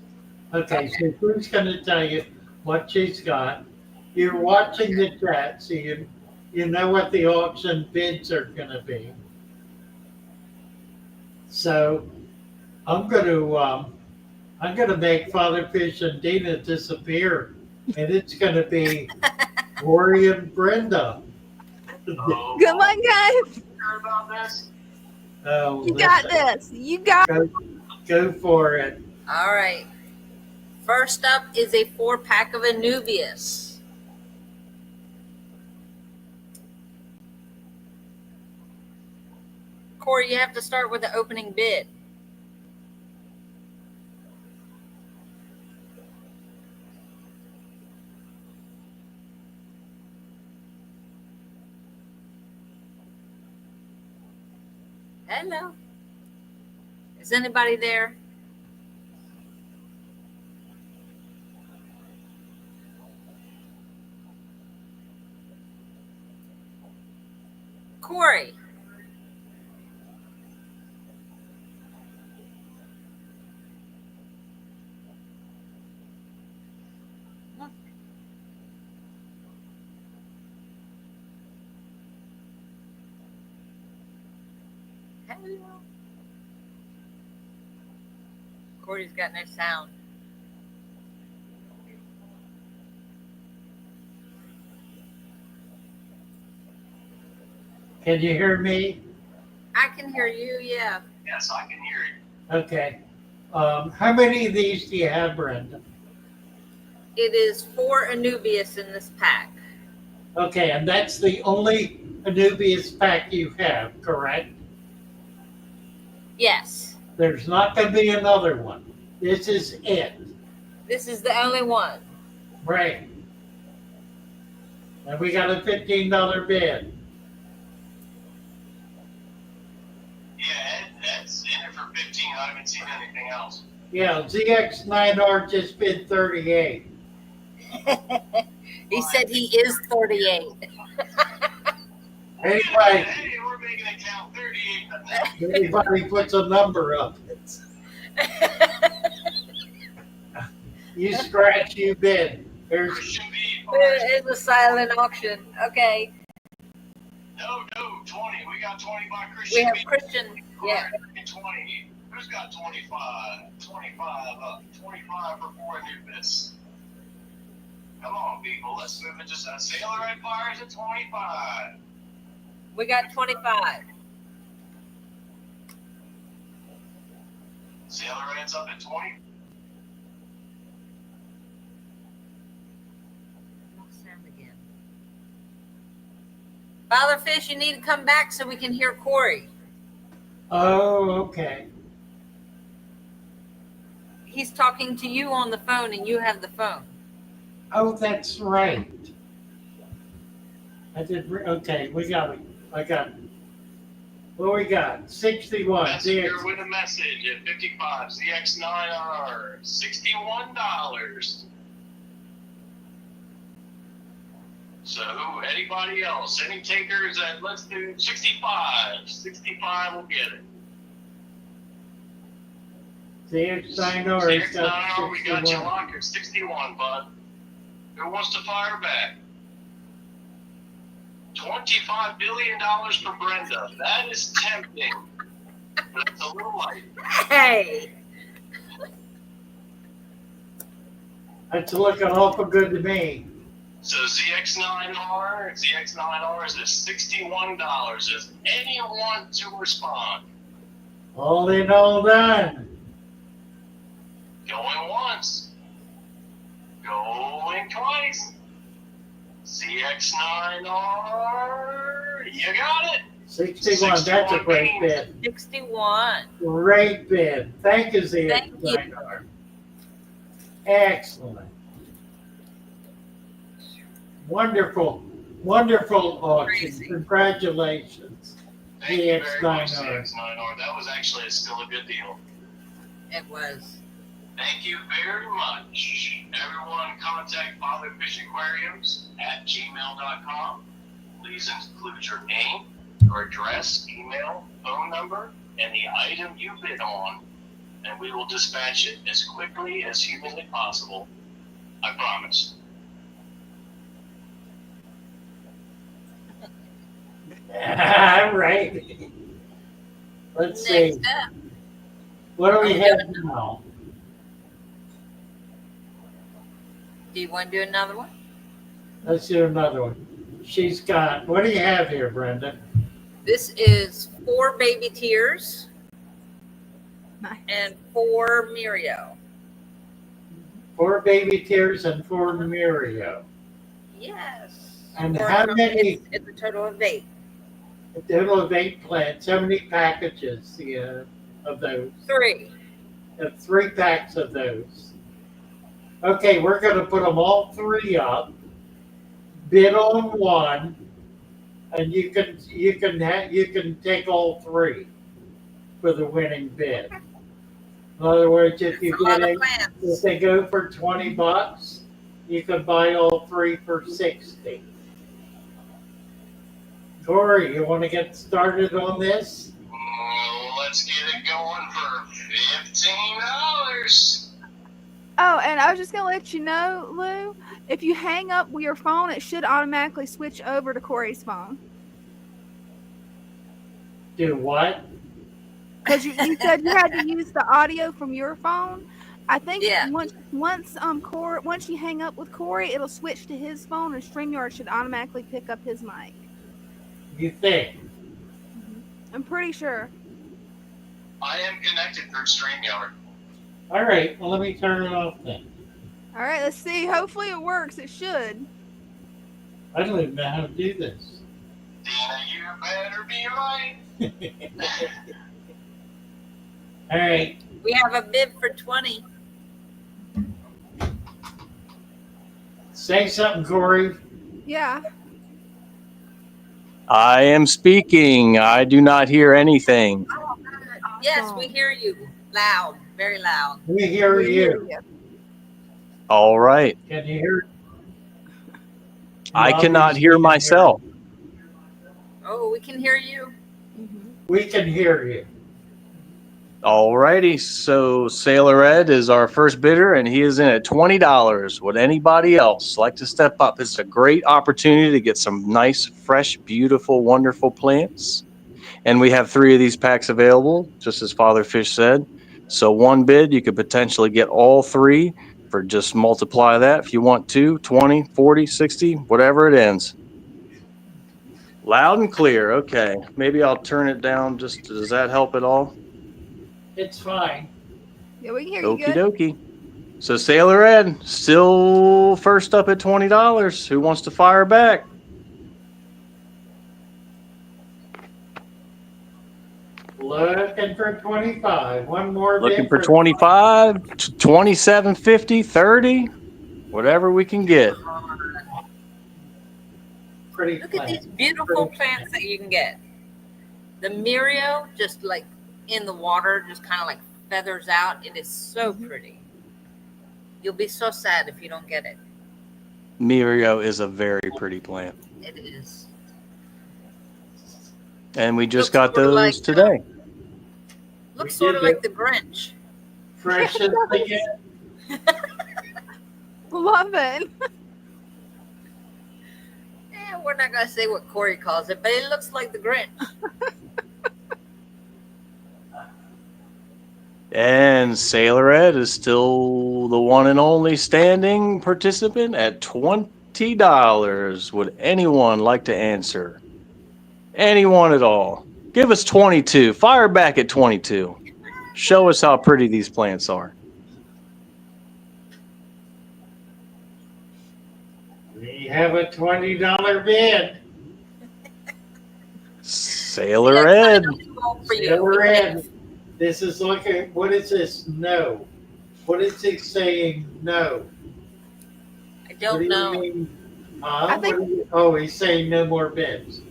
Okay, so who's going to tell you what she's got? You're watching the chat, so you know what the auction bids are going to be. So I'm going to make Father Fish and Dina disappear, and it's going to be Corey and Brenda. Oh, Good luck, guys. Sure about this? Oh, You got this. You got Go for it. All right. First up is a 4-pack of Anubias. Corey, you have to start with the opening bid. Hello. Is anybody there? Corey. Hello. Corey's got no sound. Can you hear me? I can hear you, yeah. Yes, I can hear you. Okay. How many of these do you have, Brenda? It is 4 Anubias in this pack. Okay, and that's the only Anubias pack you have, correct? Yes. There's not going to be another one. This is it. This is the only one. Right. And we got a $15 bid. Yeah, that's in it for 15. I haven't seen anything else. Yeah, ZX9R just bid 38. He said he is 38. Anybody, Hey, we're making it count 38. anybody puts a number up. You scratch, you bid. There's Christian B. It's a silent auction. Okay. No, 20. We got 20 by We Christian have B. Christian. Yeah. 20. Who's got 25? 25 up. 25 for 4 Anubis. Come on, people. Let's move it. Just a Sailor Red Fires at 25. We got 25. Sailor Red's up at 20. Sound again. Father Fish, you need to come back so we can hear Corey. Oh, okay. He's talking to you on the phone and you have the phone. Oh, that's right. Okay, we got it. I got it. What we got? 61. Messenger with a message at 55. ZX9R, $61. So, anybody else? Any takers? Let's do 65. 65 will get it. ZX9R. ZX9R, we got you locked at 61, bud. Who wants to fire back? $25 billion for Brenda. That is tempting. But it's a little light. Hey! That's looking awful good to me. So ZX9R is at $61. Does anyone want to respond? All in, all done. Going once. Going twice. ZX9R, you got it. 61. That's a great bid. 61. Great bid. Thank you, Thank you. ZX9R. Excellent. Wonderful, wonderful auction. Crazy. Congratulations, Thank you very much, ZX9R. ZX9R. That was actually still a good deal. It was. Thank you very much. Everyone, contact Father Fish Aquariums at gmail.com. Please include your name, your address, email, phone number, and the item you bid on, and we will dispatch it as quickly as humanly possible. I promise. All right. Let's see. Next up. What do we have now? Do you want to do another one? Let's do another one. She's got, what do you have here, Brenda? This is 4 baby tears Nice. and 4 Mirio. 4 baby tears and 4 Mirio. Yes. And Four how from- many? It's a total of 8. A total of 8 plants. How many packages of those? 3. 3 packs of those. Okay, we're going to put them all 3 up. Bid on one, and you can take all 3. for the winning bid. In other words, if you A lot get of it, plants. if they go for $20, you can buy all three for 60. Corey, you want to get started on this? Let's get it going for $15. Oh, and I was just gonna let you know, Lou, if you hang up your phone, it should automatically switch over to Corey's phone. Do what? Because you said you had to use the audio from your phone. I think Yeah. once you hang up with Corey, it'll switch to his phone, and StreamYard should automatically pick up his mic. You think? I'm pretty sure. I am connected through StreamYard. All right, well, let me turn it off then. All right, let's see. Hopefully it works. It should. I don't even know how to do this. Dina, you better be right. All right. We have a bid for 20. Say something, Corey. Yeah. I am speaking. I do not hear anything. Yes, we hear you. Loud. Very loud. We hear you. All right. Can you hear? I cannot hear myself. Oh, we can hear you. We can hear you. All righty. So Sailor Ed is our first bidder, and he is in at $20. Would anybody else like to step up? It's a great opportunity to get some nice, fresh, beautiful, wonderful plants. And we have 3 of these packs available, just as Father Fish said. So one bid, you could potentially get all 3 for just multiply that. If you want 2, 20, 40, 60, whatever it ends. Loud and clear. Okay. Maybe I'll turn it down. Just does that help at all? It's fine. Yeah, we can hear you Okie good. dokie. So Sailor Ed still first up at $20. Who wants to fire back? Looking for 25. One more Looking bid for 25, 27.50, 30, whatever we can get. Pretty Look plant. at these beautiful plants that you can get. The Mirio, just like in the water, just kind of like feathers out. It is so pretty. You'll be so sad if you don't get it. Mirio is a very pretty plant. It is. And we just Looks got sort of those like, today. Looks sort of like the Grinch. Fresh as they get. Love it. Yeah, we're not gonna say what Corey calls it, but it looks like the Grinch. And Sailor Ed is still the one and only standing participant at $20. Would anyone like to answer? Anyone at all? Give us 22. Fire back at 22. Show us how pretty these plants are. We have a $20 bid. Sailor Ed. Sailor Ed. This is looking. What is this? No. What is he saying? No. I don't know. I think, he's saying no more bids.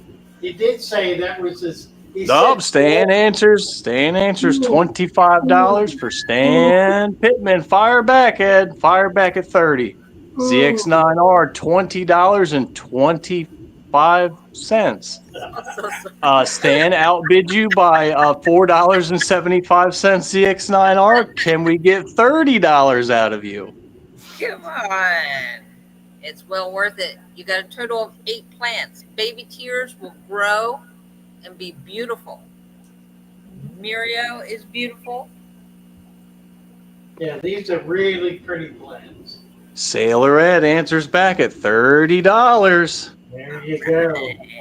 He did say that was his. Nope, Stan answers. $25 for Stan Pittman. Fire back, Ed. Fire back at 30. ZX9R, $20.25. Stan outbid you by $4.75 ZX9R. Can we get $30 out of you? Come on. It's well worth it. You got a total of 8 plants. Baby tears will grow and be beautiful. Mirio is beautiful. Yeah, these are really pretty plants. Sailor Ed answers back at $30. There you go.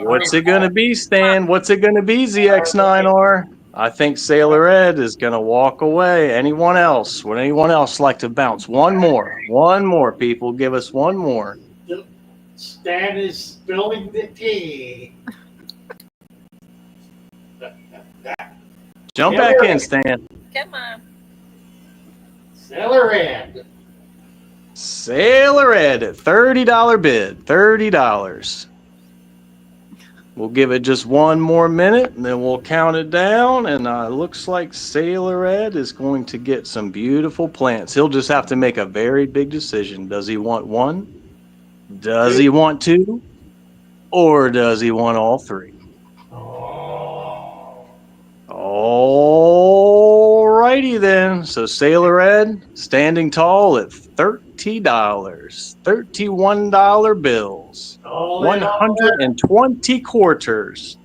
What's it going to be, Stan? What's it going to be, ZX9R? I think Sailor Ed is going to walk away. Anyone else? Would anyone else like to bounce? One more. One more, people. Give us one more. Stan is spilling the tea. Jump back in, Stan. Come on. Sailor Ed. Sailor Ed at $30 bid. $30. We'll give it just one more minute and then we'll count it down. And looks like Sailor Ed is going to get some beautiful plants. He'll just have to make a very big decision. Does he want one? Does he want two? Or does he want all three? All righty then. So Sailor Ed standing tall at $30, $31 bills, All in all, 120 quarters.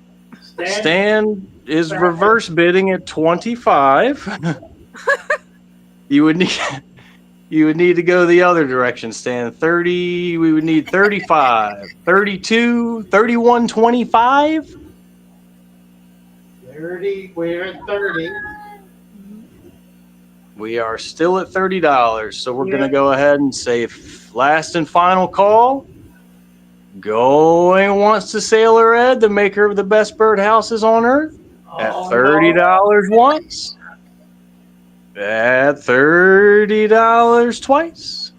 Stan is reverse bidding at 25. You would need to go the other direction, Stan. 30, we would need 35, 32, 31, 25. 30, we're at 30. We are still at $30, so we're going to go ahead and say last and final call. Going once to Sailor Ed, the maker of the best birdhouses on earth, at $30 once, at $30 twice.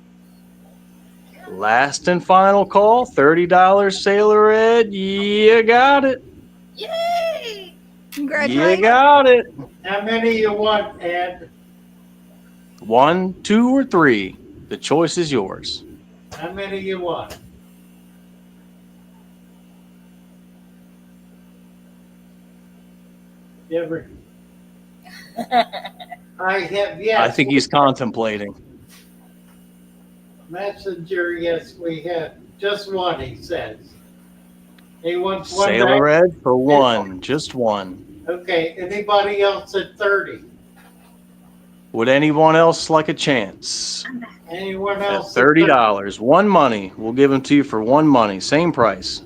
Last and final call, $30 Sailor Ed. You got it. Yay! Congratulations. You got it. How many you want, Ed? 1, 2, or 3. The choice is yours. How many you want? Ever? I have, yes. I think he's contemplating. Messenger, yes, we have. Just one, he says. He wants one. Sailor Ed for one, just one. Okay, anybody else at 30? Would anyone else like a chance? Anyone At else? $30, one money. We'll give them to you for one money, same price.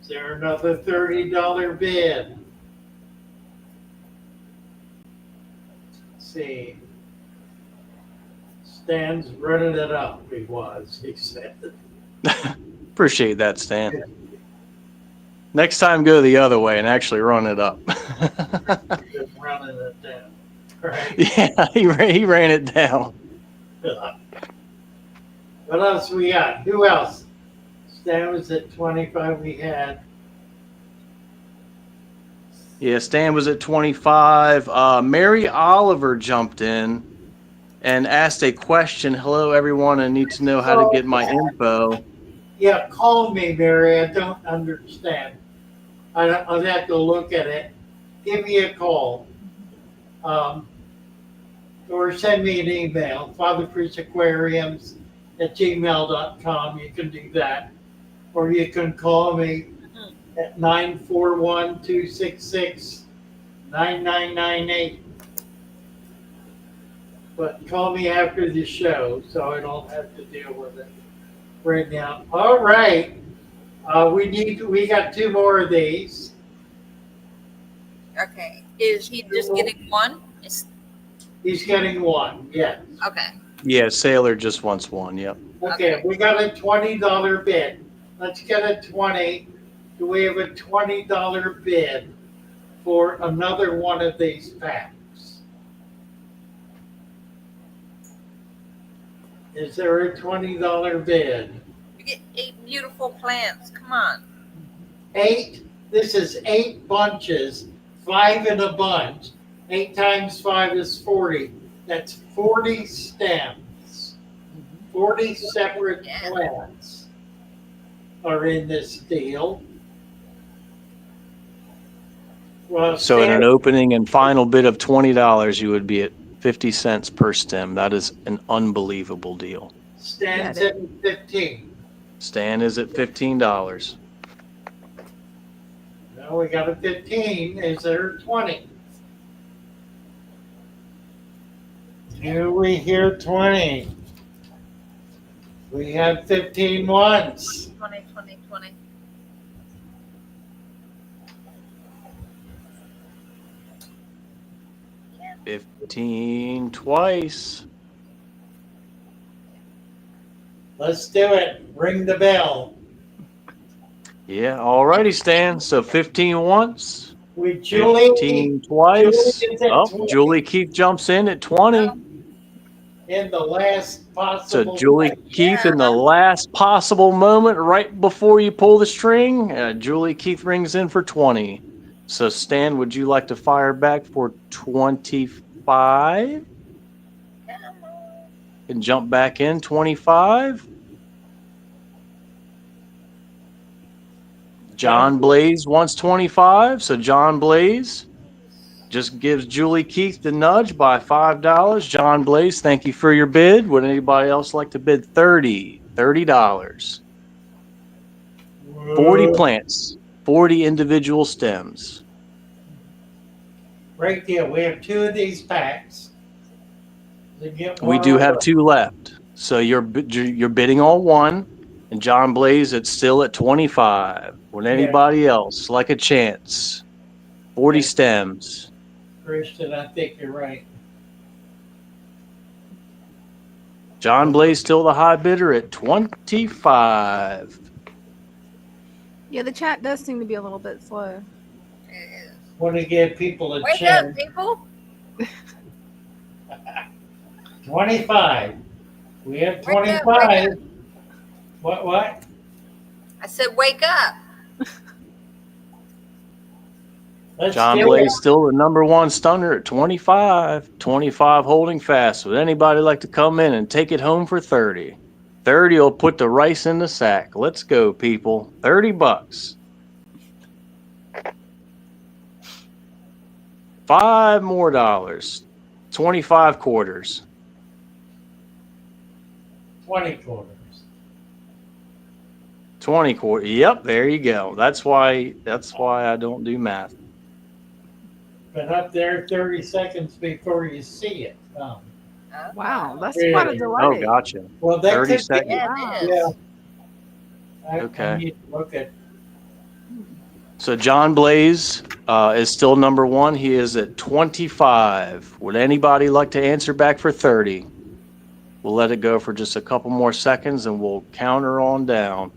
Is there another $30 bid? Let's see. Stan's running it up, he said. Appreciate that, Stan. Next time, go the other way and actually run it up. Just running it down. Right? Yeah, he ran it down. What else we got? Who else? Stan was at 25. We had. Yeah, Stan was at 25. Mary Oliver jumped in and asked a question. Hello, everyone. I need to know how to get my info. Yeah, call me, Mary. I don't understand. I'll have to look at it. Give me a call. Or send me an email, fatherfishaquariums@gmail.com. You can do that. Or you can call me at 941-266-9998. But call me after the show so I don't have to deal with it right now. All right. We got two more of these. Okay. Is he just getting one? He's getting one, yes. Okay. Yeah, Sailor just wants one, yep. Okay, we got a $20 bid. Let's get a 20. Do we have a $20 bid for another one of these packs? Is there a $20 bid? You get 8 beautiful plants. Come on. 8? This is 8 bunches, 5 in a bunch. 8 times 5 is 40. That's 40 stems. 40 separate plants are in this deal. Well, So in an opening and final bid of $20, you would be at 50 cents per stem. That is an unbelievable deal. Stan's at 15. Stan is at $15. Now we got a 15. Is there 20? Here we hear 20. We have 15 once. 20, 20, 20. Yeah. 15 twice. Let's do it. Ring the bell. Yeah, alrighty, Stan. So 15 once. With Julie. 15 twice. Julie is at Oh, 20. Julie Keith jumps in at 20. in the last So possible Julie second. Keith, in the last possible moment, right before you pull the string, Julie Keith rings in for 20. So Stan, would you like to fire back for 25? And jump back in 25. John Blaze wants 25. So John Blaze just gives Julie Keith the nudge by $5. John Blaze, thank you for your bid. Would anybody else like to bid 30? $30. 40 plants, 40 individual stems. Great deal. We have 2 of these packs. To get We one do have over. 2 left. So you're bidding on one, and John Blaze, it's still at 25. Would anybody else like a chance? 40 stems. Christian, I think you're right. John Blaze still the high bidder at 25. Yeah, the chat does seem to be a little bit slow. Want to give people a Wake chance. up, people. 25. We have Wake up, 25. wake up. What? I said, wake up. John Blaze still the number one stunner at 25. 25 holding fast. Would anybody like to come in and take it home for 30? 30 will put the rice in the sack. Let's go, people. $30. 5 more dollars. 25 quarters. 20 quarters. 20 quarters. Yep, there you go. That's why I don't do math. But up there 30 seconds before you see it. Wow, that's Really? quite a delay. Oh, gotcha. Well, that 30 could seconds. be. Wow. I Okay. need to look at. So John Blaze is still number one. He is at 25. Would anybody like to answer back for 30? We'll let it go for just a couple more seconds and we'll counter on down.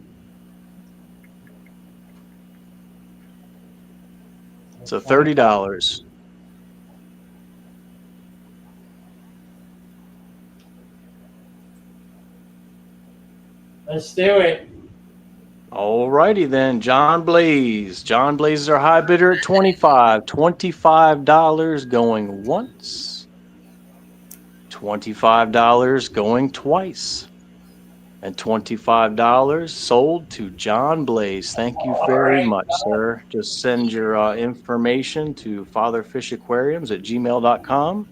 So $30. Let's do it. All righty then, John Blaze. John Blaze is our high bidder at 25. $25 going once. $25 going twice. And $25 sold to John Blaze. Thank you very much, sir. Just send your information to fatherfishaquariums@gmail.com.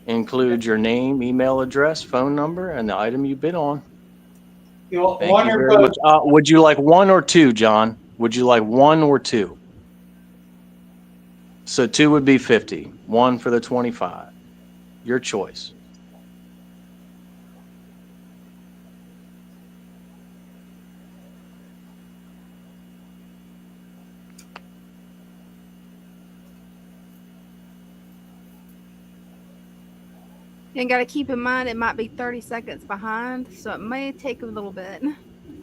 Include your name, email address, phone number, and the item you bid on. Thank you very much. Would you like one or two, John? Would you like one or two? So 2 would be 50. 1 for the 25. Your choice. You got to keep in mind it might be 30 seconds behind, so it may take a little bit.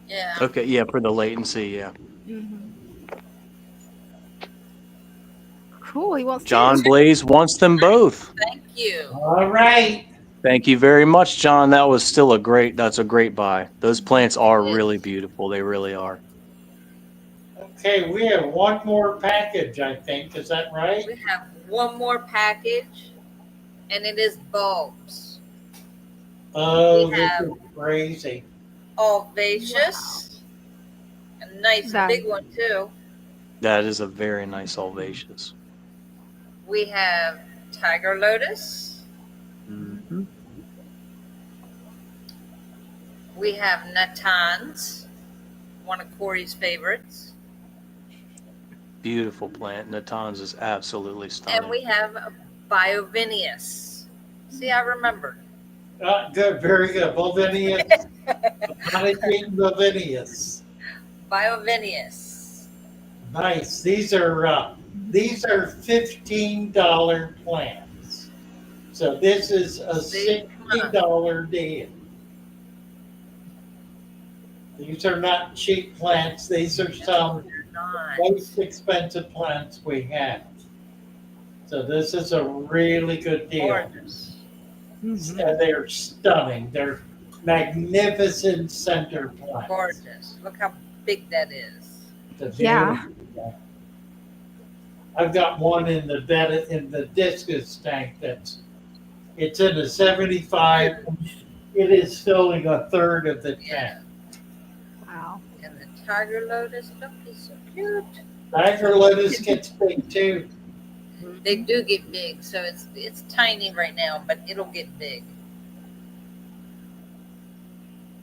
Yeah. Okay, yeah, for the latency, yeah. Cool. He wants John Blaze wants them both. Thank you. All right. Thank you very much, John. That's a great buy. Those plants are really beautiful. They really are. Okay, we have one more package, I think. Is that right? We have one more package, and it is bulbs. Oh, this is crazy. Alvaceous. A nice big one, too. That is a very nice alvaceous. We have tiger lotus. Mm-hmm. We have natans, one of Corey's favorites. Beautiful plant. Natans is absolutely stunning. And we have a biovinius. See, I remembered. Good, very good. Bovinius. Bovinius. Biovinius. Nice. These are $15 plants. So this is a $60 deal. These are not cheap plants. These are some most expensive plants we have. So this is a really good deal. Gorgeous. And they're stunning. They're magnificent center plants. Gorgeous. Look how big that is. It's Yeah. beautiful. I've got one in the discus tank it's in a 75. It is filling a third of the tank. Wow. And the tiger lotus, look, he's so cute. Tiger lotus gets big too. They do get big, so it's tiny right now, but it'll get big.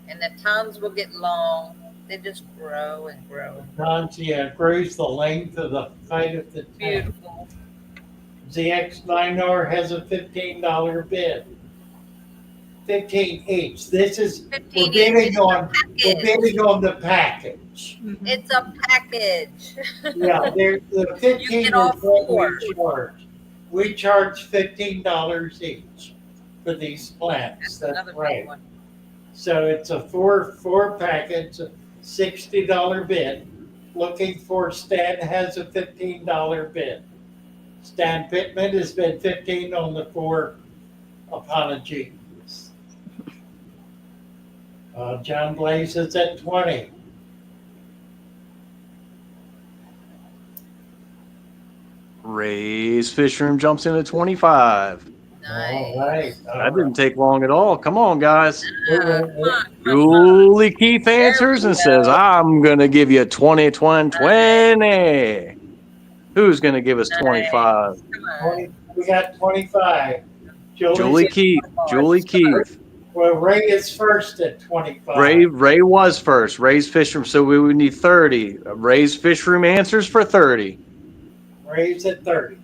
And the tons will get long. They just grow and grow. Tons, yeah, grows the length of the height of the tank. Beautiful. ZX9R has a $15 bid. 15 each. This is 15 we're bidding each. on the package. It's a package. Yeah, the 15 get all is what four. we charge. We charge $15 each for these plants. That's Another big right. one. So it's a four package, a $60 bid. Looking for Stan has a $15 bid. Stan Pittman has bid 15 on the 4 Apologies. John Blaze is at 20. Ray's Fish Room jumps in at 25. Nice. All right. That didn't take long at all. Come on, guys. Come on. Julie Keith answers There we and says, go. I'm going to give you 20, 20, 20. Who's going to give us 25? Come on. 20, we got 25. Julie Keith. Julie Keith. Well, Ray is first at 25. Ray was first. Ray's Fish Room. So we would need 30. Ray's Fish Room answers for 30. Ray's at 30.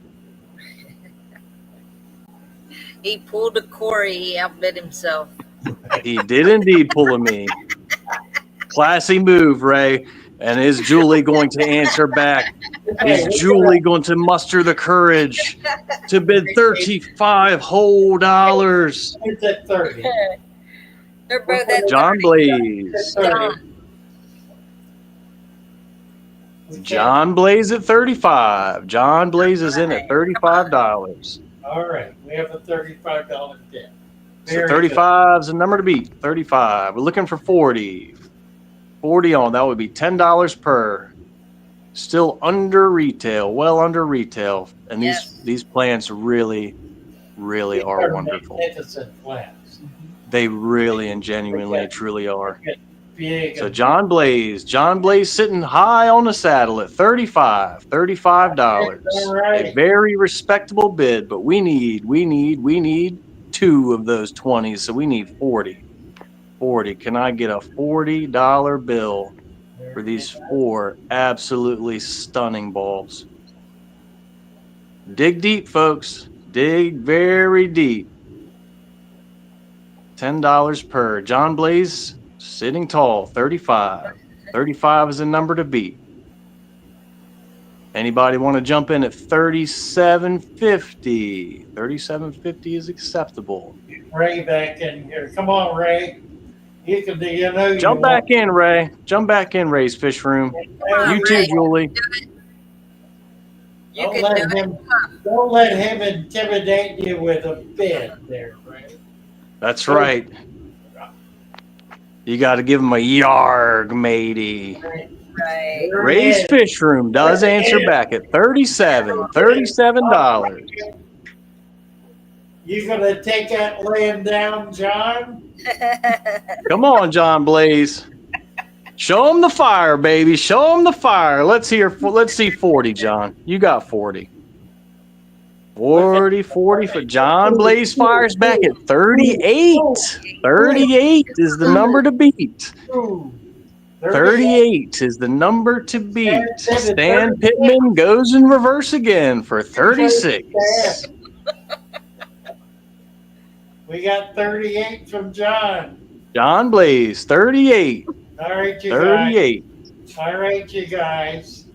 He pulled a Corey. He outbid himself. He did indeed pull a me. Classy move, Ray. And is Julie going to answer back? Is Julie going to muster the courage to bid 35 whole dollars? It's at 30. They're both at John 30. Blaze. John Blaze at 35. John Blaze is in at $35. All right. We have a $35 bid. So 35 is the number to beat. 35. We're looking for 40. 40 on. That would be $10 per. Still under retail. Well under retail. And these plants really are wonderful. Magnificent plants. They really and genuinely truly are. Big. So John Blaze sitting high on the saddle at $35. All right. A very respectable bid, but we need 2 of those 20s, so we need 40. 40. Can I get a $40 bill for these 4 absolutely stunning bulbs? Dig deep, folks. Dig very deep. $10 per. John Blaze sitting tall, 35. 35 is the number to beat. Anybody want to jump in at $37.50? $37.50 is acceptable. Ray back in here. Come on, Ray. You can do. Jump back in, Ray. Jump back in, Ray's Fish Room. You too, Julie. Don't let him intimidate you with a bid there, Ray. That's right. You got to give him a yarg, matey. Right. Ray's Fish Room does answer back at $37. You gonna take that laying down, John? Come on, John Blaze. Show him the fire, baby. Show him the fire. Let's see 40, John. You got 40. 40 for John Blaze fires back at 38. 38 is the number to beat. 38 is the number to beat. Stan Pittman goes in reverse again for 36. We got 38 from John. John Blaze, 38. All right, you 38. guys. All right, you guys.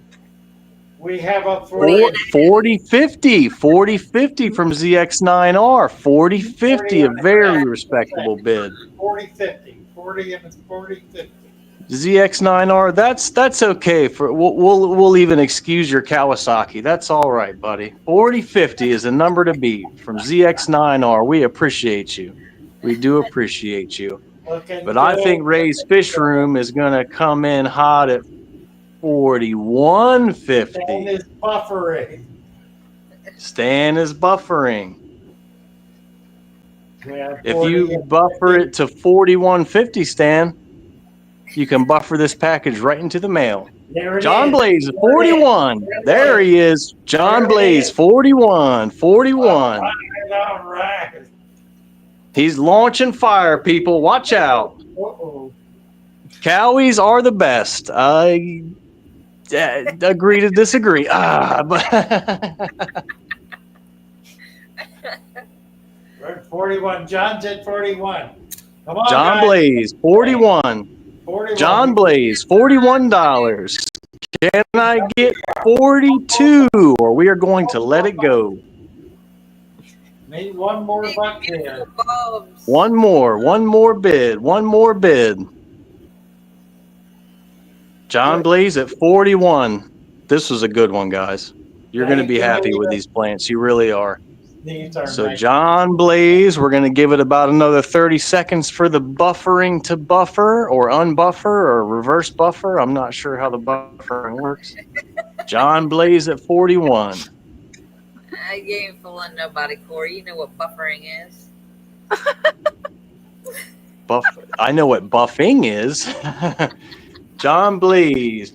We have a 40-50. 40-50 from ZX9R. 40-50, a very respectable bid. 40-50. 40 and 40-50. ZX9R, that's okay. We'll even excuse your Kawasaki. That's all right, buddy. 4050 is a number to beat from ZX9R. We appreciate you. We do appreciate you. Looking But I think good. Ray's Fish Room is gonna come in hot at 4150. And is buffering. Stan is buffering. Yeah, If 40 you and buffer 50. it to 4150, Stan, you can buffer this package right into the mail. There it John is. Blaze, There it 41. is. There he is. John There it Blaze, is. 41. 41. All right. He's launching fire, people. Watch out. Uh-oh. Cowies are the best. I agree to disagree. But 41. John's at 41. Come on, John guys. Blaze, 41. 41. John Blaze, $41. Can I get 42 or we are going to let it go? Need one more buck here. One more bid. John Blaze at 41. This was a good one, guys. You're going to be happy with these plants. You really are. These are So nice. John Blaze, we're going to give it about another 30 seconds for the buffering to buffer or unbuffer or reverse buffer. I'm not sure how the buffering works. John Blaze at 41. You ain't fooling nobody, Corey. You know what buffering is. I know what buffing is. John Blaze.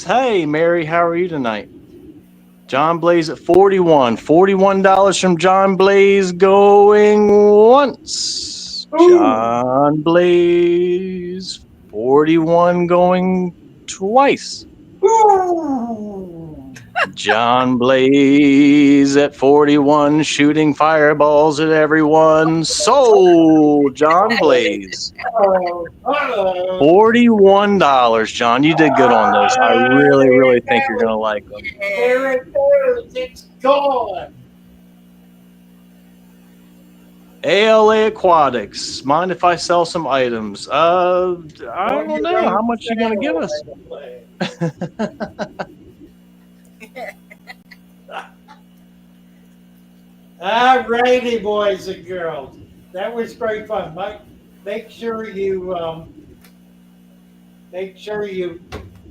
Hey, Mary, how are you tonight? John Blaze at 41. $41 from John Blaze going once. Ooh. John Blaze, 41 going twice. Ooh. John Blaze at 41 shooting fireballs at everyone. Sold, John Blaze. $41, John. You did good on those. I really think you're going to like them. There it goes. It's gone. ALA Aquatics. Mind if I sell some items? I don't know. How much you going to give us? All righty, boys and girls. That was great fun. Make sure you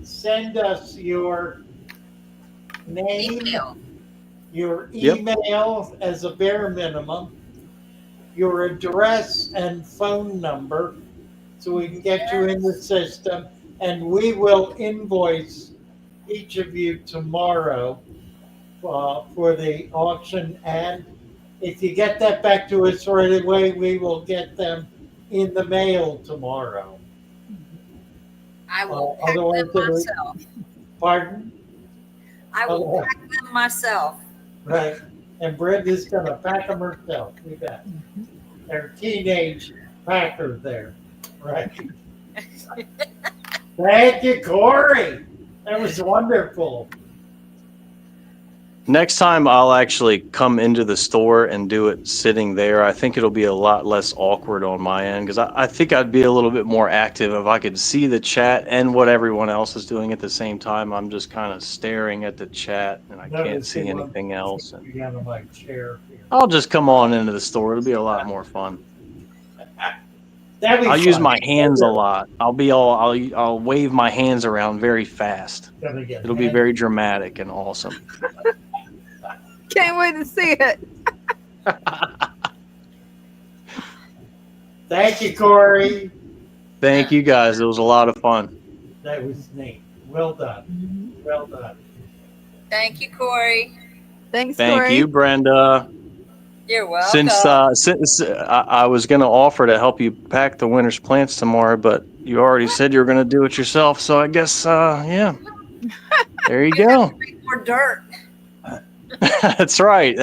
send us your name, your email as a bare minimum, your address and phone number, so we can get you in the system, and we will invoice each of you tomorrow for the auction. And if you get that back to us right away, we will get them in the mail tomorrow. I will pack them myself. Pardon? I will pack them myself. Right. And Brenda's going to pack them herself. We got their teenage packer there. Right. Thank you, Corey. That was wonderful. Next time I'll actually come into the store and do it sitting there. I think it'll be a lot less awkward on my end because I think I'd be a little bit more active if I could see the chat and what everyone else is doing at the same time. I'm just kind of staring at the chat and I can't see anything else. I'll just come on into the store. It'll be a lot more fun. I'll use my hands a lot. I'll wave my hands around very fast. It'll be very dramatic and awesome. Can't wait to see it. Thank you, Corey. Thank you, guys. It was a lot of fun. That was neat. Well done. Well done. Thank you, Corey. Thanks, Thank Corey. you, Brenda. You're welcome. Since I was going to offer to help you pack the winter's plants tomorrow, but you already said you were going to do it yourself, so I guess, yeah. There you go. More dirt. That's right.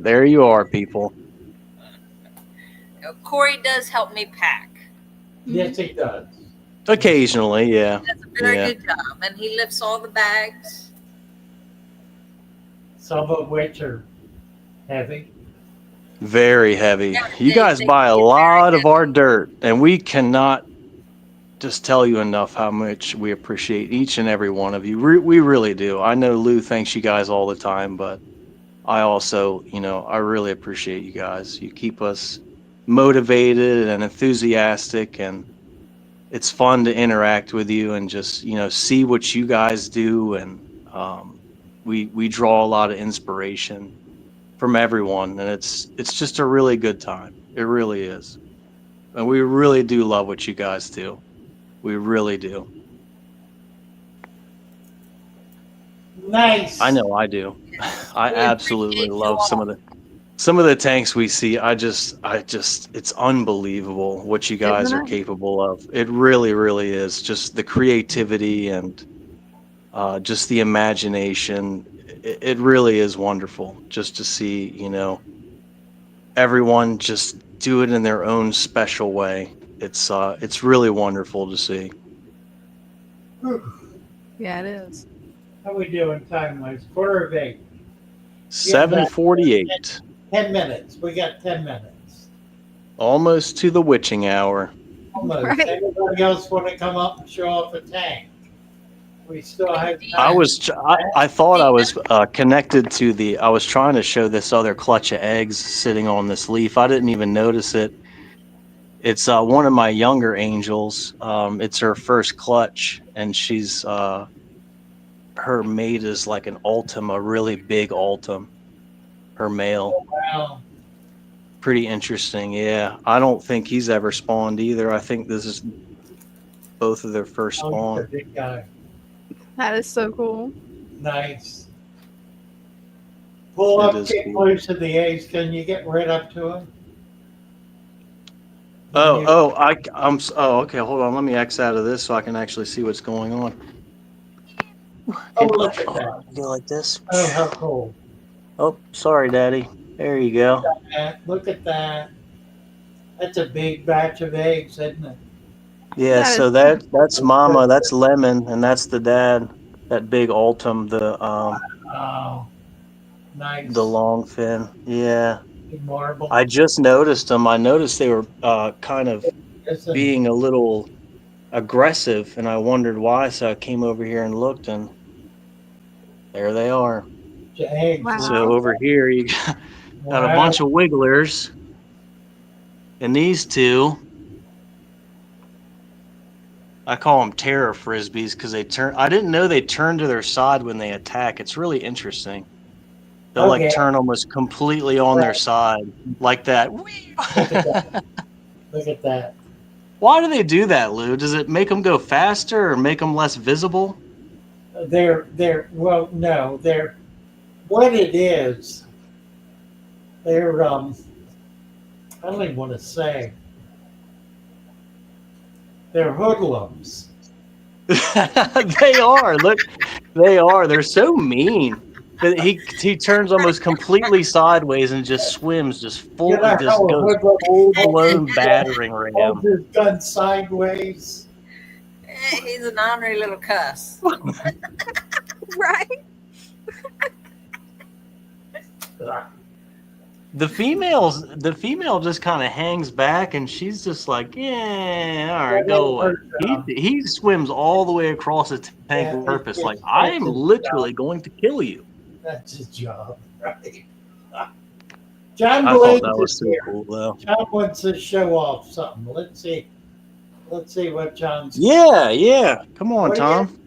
There you are, people. Corey does help me pack. Yes, he does. Occasionally, yeah. He does a very good job, and he lifts all the bags. Some of which are heavy. Very heavy. You guys buy a lot of our dirt, and we cannot just tell you enough how much we appreciate each and every one of you. We really do. I know Lou thanks you guys all the time, but I also, I really appreciate you guys. You keep us motivated and enthusiastic, and it's fun to interact with you and just, see what you guys do. And we draw a lot of inspiration from everyone, and it's just a really good time. It really is. And we really do love what you guys do. We really do. I Nice. know I do. Yes, I we absolutely appreciate you love all. some of the tanks we see. I just it's unbelievable what you guys Isn't are it? capable of. It really, really is. Just the creativity and just the imagination. It really is wonderful just to see, everyone just do it in their own special way. It's really wonderful to see. Whew. Yeah, it is. How we doing time wise? Quarter of eight. Getting back there. 7:48, 10 minutes. We got 10 minutes. almost to the witching hour. Almost. Right? Anybody else want to come up and show off a tank? We still Hey, have I Dina. time. was I thought I Dina. was connected to I was trying to show this other clutch of eggs sitting on this leaf. I didn't even notice it. It's one of my younger angels. It's her first clutch, and she's her mate is like an ultim, a really big ultim. Her male, Wow. pretty interesting. Yeah, I don't think he's ever spawned either. I think this is both of their first Oh, he's a spawn. big guy. That is so cool. Nice. Pull It up, is kick cool. loose of the A's. Can you get right up to him? When Oh, you oh, oh, okay. Hold on. Let me X out of this so I can actually see what's going on. oh Can look at oh, that. go like this. Oh how cool. Oh, sorry, Daddy. There you go. Look at that. That's a big batch of eggs, isn't it? Yeah, That is so so that's Mama, that's Lemon, and that's the dad. That big Altum, Oh, the nice. long fin. Yeah, Big marble, I just noticed them. I noticed they were kind of isn't it? being a little aggressive, and I wondered why. So I came over here and looked, and there they are. The eggs. Look So wow. at over that. here you got a Wow. bunch of wigglers, and these two, I call them terror frisbees because they turn. I didn't know they turn to their side when they attack. It's really interesting. They'll like Okay. turn almost completely on their Right. side like that. Look at that. Look at that. Why do they do that, Lou? Does it make them go faster or make them less visible? Well, no, they're, what it is, they're, I don't even want to say, they're hoodlums. They are. Look, they are. They're so mean. But he turns almost completely sideways and just swims, just You full. He know just how a goes hoodlum full holds his blown gun, battering holds ram. his gun sideways? He's an ornery little cuss. Right? The female just kind of hangs back, and she's just like, yeah, all right, go away. Her job. He swims all the way across the tank Yeah, with purpose, like that's I'm his literally job. going to kill you. That's his job, right? John I thought that Blaze was is so here. cool, though. John wants to show off something. Let's see. Let's see what John's. Yeah, yeah. Come on, What do you? Tom.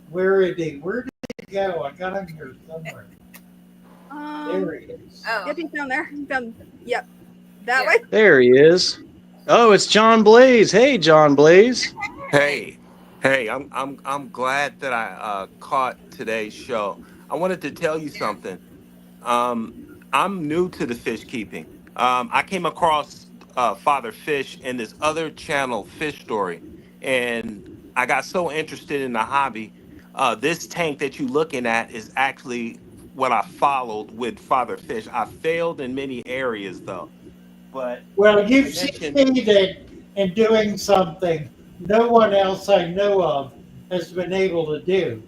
Where did he go? I got him here somewhere. There he is. Oh, Yep, he's down there. He's down. Yep. That yeah. way. There he is. Oh, it's John Blaze. Hey, John Blaze. Hey, hey, I'm glad that I caught today's show. I wanted to tell you something. Um, I'm new to the fish keeping. I came across Father Fish and this other channel, Fish Story, and I got so interested in the hobby. This tank that you're looking at is actually what I followed with Father Fish. I failed in many areas though, but Well, you you've mentioned. succeeded in doing something no one else I know of has been able to do.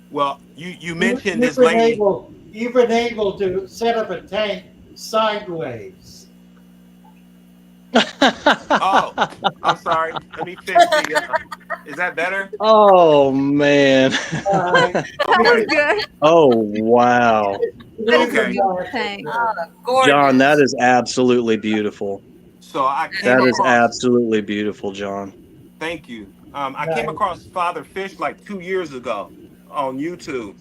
Well, you mentioned You've this been lady. able. You've been able to set up a tank sideways. Oh, I'm sorry. Let me fix the. Is that better? Oh man. That was Okay. good. Oh wow. That is a Okay. beautiful tank. John, that Gorgeous. is absolutely beautiful. So I That came That is. is across. absolutely beautiful, John. Thank you. I came across Father Fish like 2 years ago on YouTube,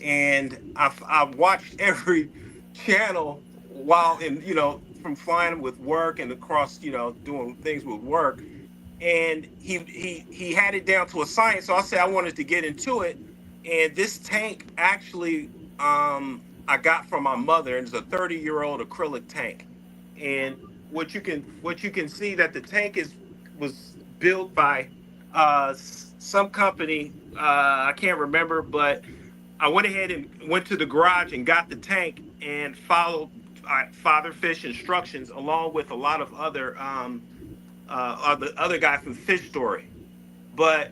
and I watched every channel while in from flying with work and across doing things with work, and he had it down to a science. So I said I wanted to get into it, and this tank actually I got from my mother, and it's a 30-year-old acrylic tank, and what you can see that the tank is was built by some company, I can't remember, but I went ahead and went to the garage and got the tank and followed Father Fish instructions along with a lot of other guy from Fish Story, but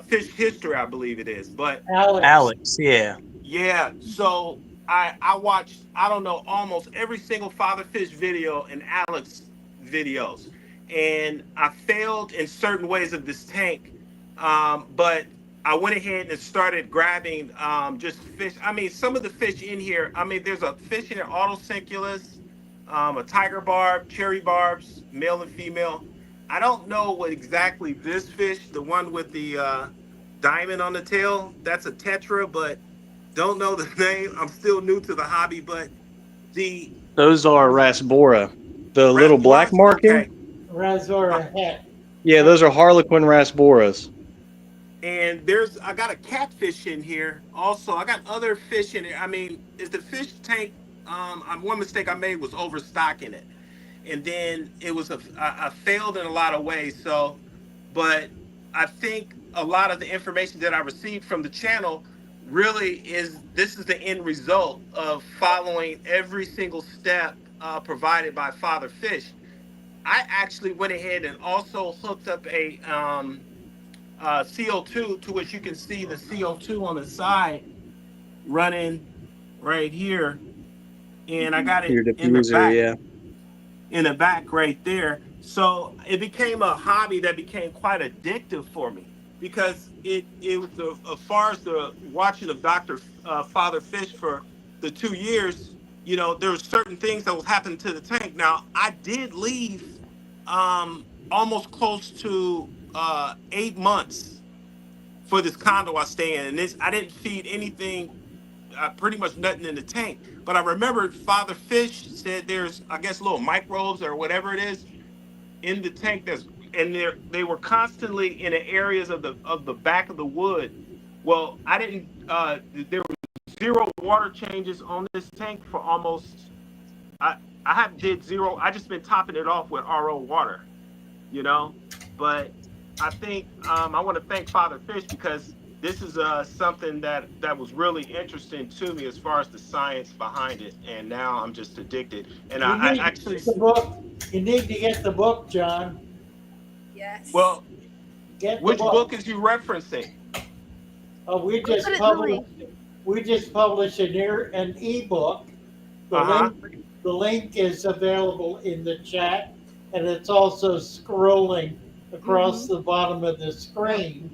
Fish History, I believe it is. But Alex. Alex, yeah. yeah, so I watched, I don't know, almost every single Father Fish video and Alex videos, and I failed in certain ways of this tank, but I went ahead and started grabbing just fish. I mean, some of the fish in here. I mean, there's a fish in here, autocinculus, a tiger barb, cherry barbs, male and female. I don't know what exactly this fish, the one with the diamond on the tail, that's a tetra, but don't know the name. I'm still new to the hobby, but the Those are Rasbora. The little black Ras, marking? okay. Uh, Razor head. Yeah, those are Harlequin Rasboras. and I got a catfish in here. Also, I got other fish in it. I mean, is the fish tank? One mistake I made was overstocking it, and then it was I failed in a lot of ways. So, but I think a lot of the information that I received from the channel really is this is the end result of following every single step provided by Father Fish. I actually went ahead and also hooked up a CO2, to which you can see the CO2 on the side running right here, and I got it Your diffuser, yeah. in the back right there. So it became a hobby that became quite addictive for me because it was as far as the watching of Doctor Father Fish for the 2 years. There were certain things that was happening to the tank. Now I did leave almost close to 8 months for this condo I stay in, and this I didn't feed anything, pretty much nothing in the tank. But I remember Father Fish said there's, I guess, little microbes or whatever it is in the tank and they were constantly in the areas of the back of the wood. Well, I didn't. There were zero water changes on this tank for almost. I I have did zero. I just been topping it off with RO water, you know. But I think I want to thank Father Fish because this is something that was really interesting to me as far as the science behind it, and now I'm just addicted. And You I need to actually, get the book. You need to get the book, John. Yes. well, Get the which book book. is you referencing? Oh, I'll put it in the link. we just published an ebook. The Uh huh. link is available in the chat, and it's also scrolling across Mm-hmm. the bottom of the screen.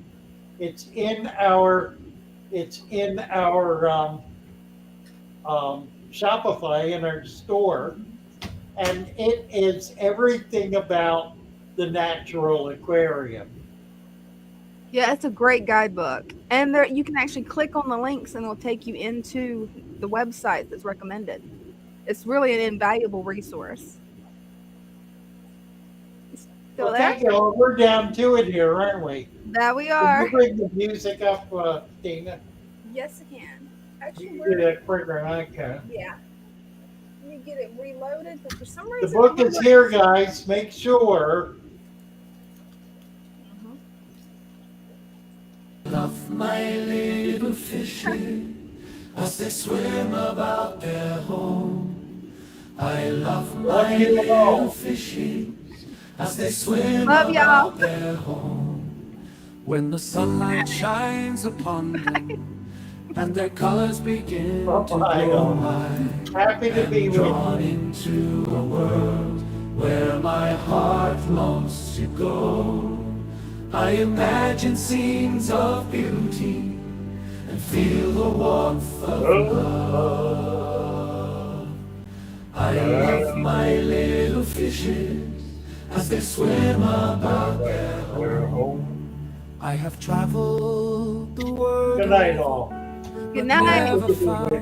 It's in our Shopify in our store, and it is everything about the natural aquarium. Yeah, it's a great guidebook. And there you can actually click on the links and it'll take you into the website that's recommended. It's really an invaluable resource. Still Well, there? thank you. Well, we're down to it here, aren't we? That we Can you are. bring the music up, Dina? Yes, I can. Actually, You where? get it quicker than I can. Yeah. Let me get it reloaded, but for some The reason, book is here, guys. Make sure. Love my little fishes as they swim about their home. I love my little fishes as they swim love y'all. about their home. When the sunlight shines upon them and their colors begin to glow, I Happy to be am with drawn you. into a world where my heart longs to go. I imagine scenes of beauty and feel the warmth of love. I love my little fishes as they swim about their home. I have traveled the world Good night, over, all. Good but night. never found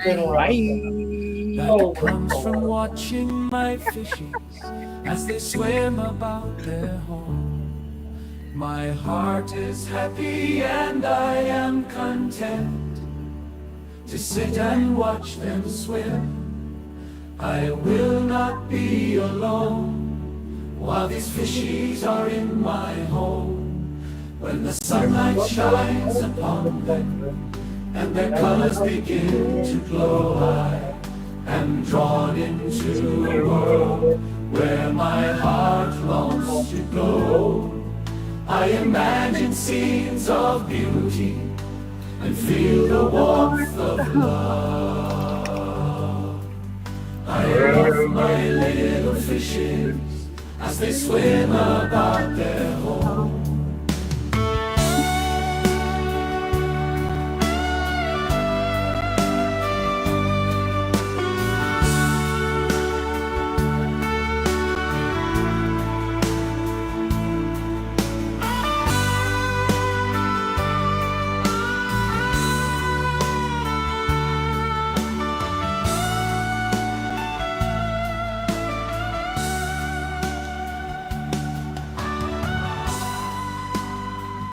a place that comes from watching my fishes as they swim about their home. My heart is happy and I am content to sit and watch them swim. I will not be alone while these fishies are in my home. When the sunlight shines upon them and their colors begin to glow, I am drawn into a world where my heart longs to go. I imagine scenes of beauty and feel the warmth of love. I love my little fishes as they swim about their home.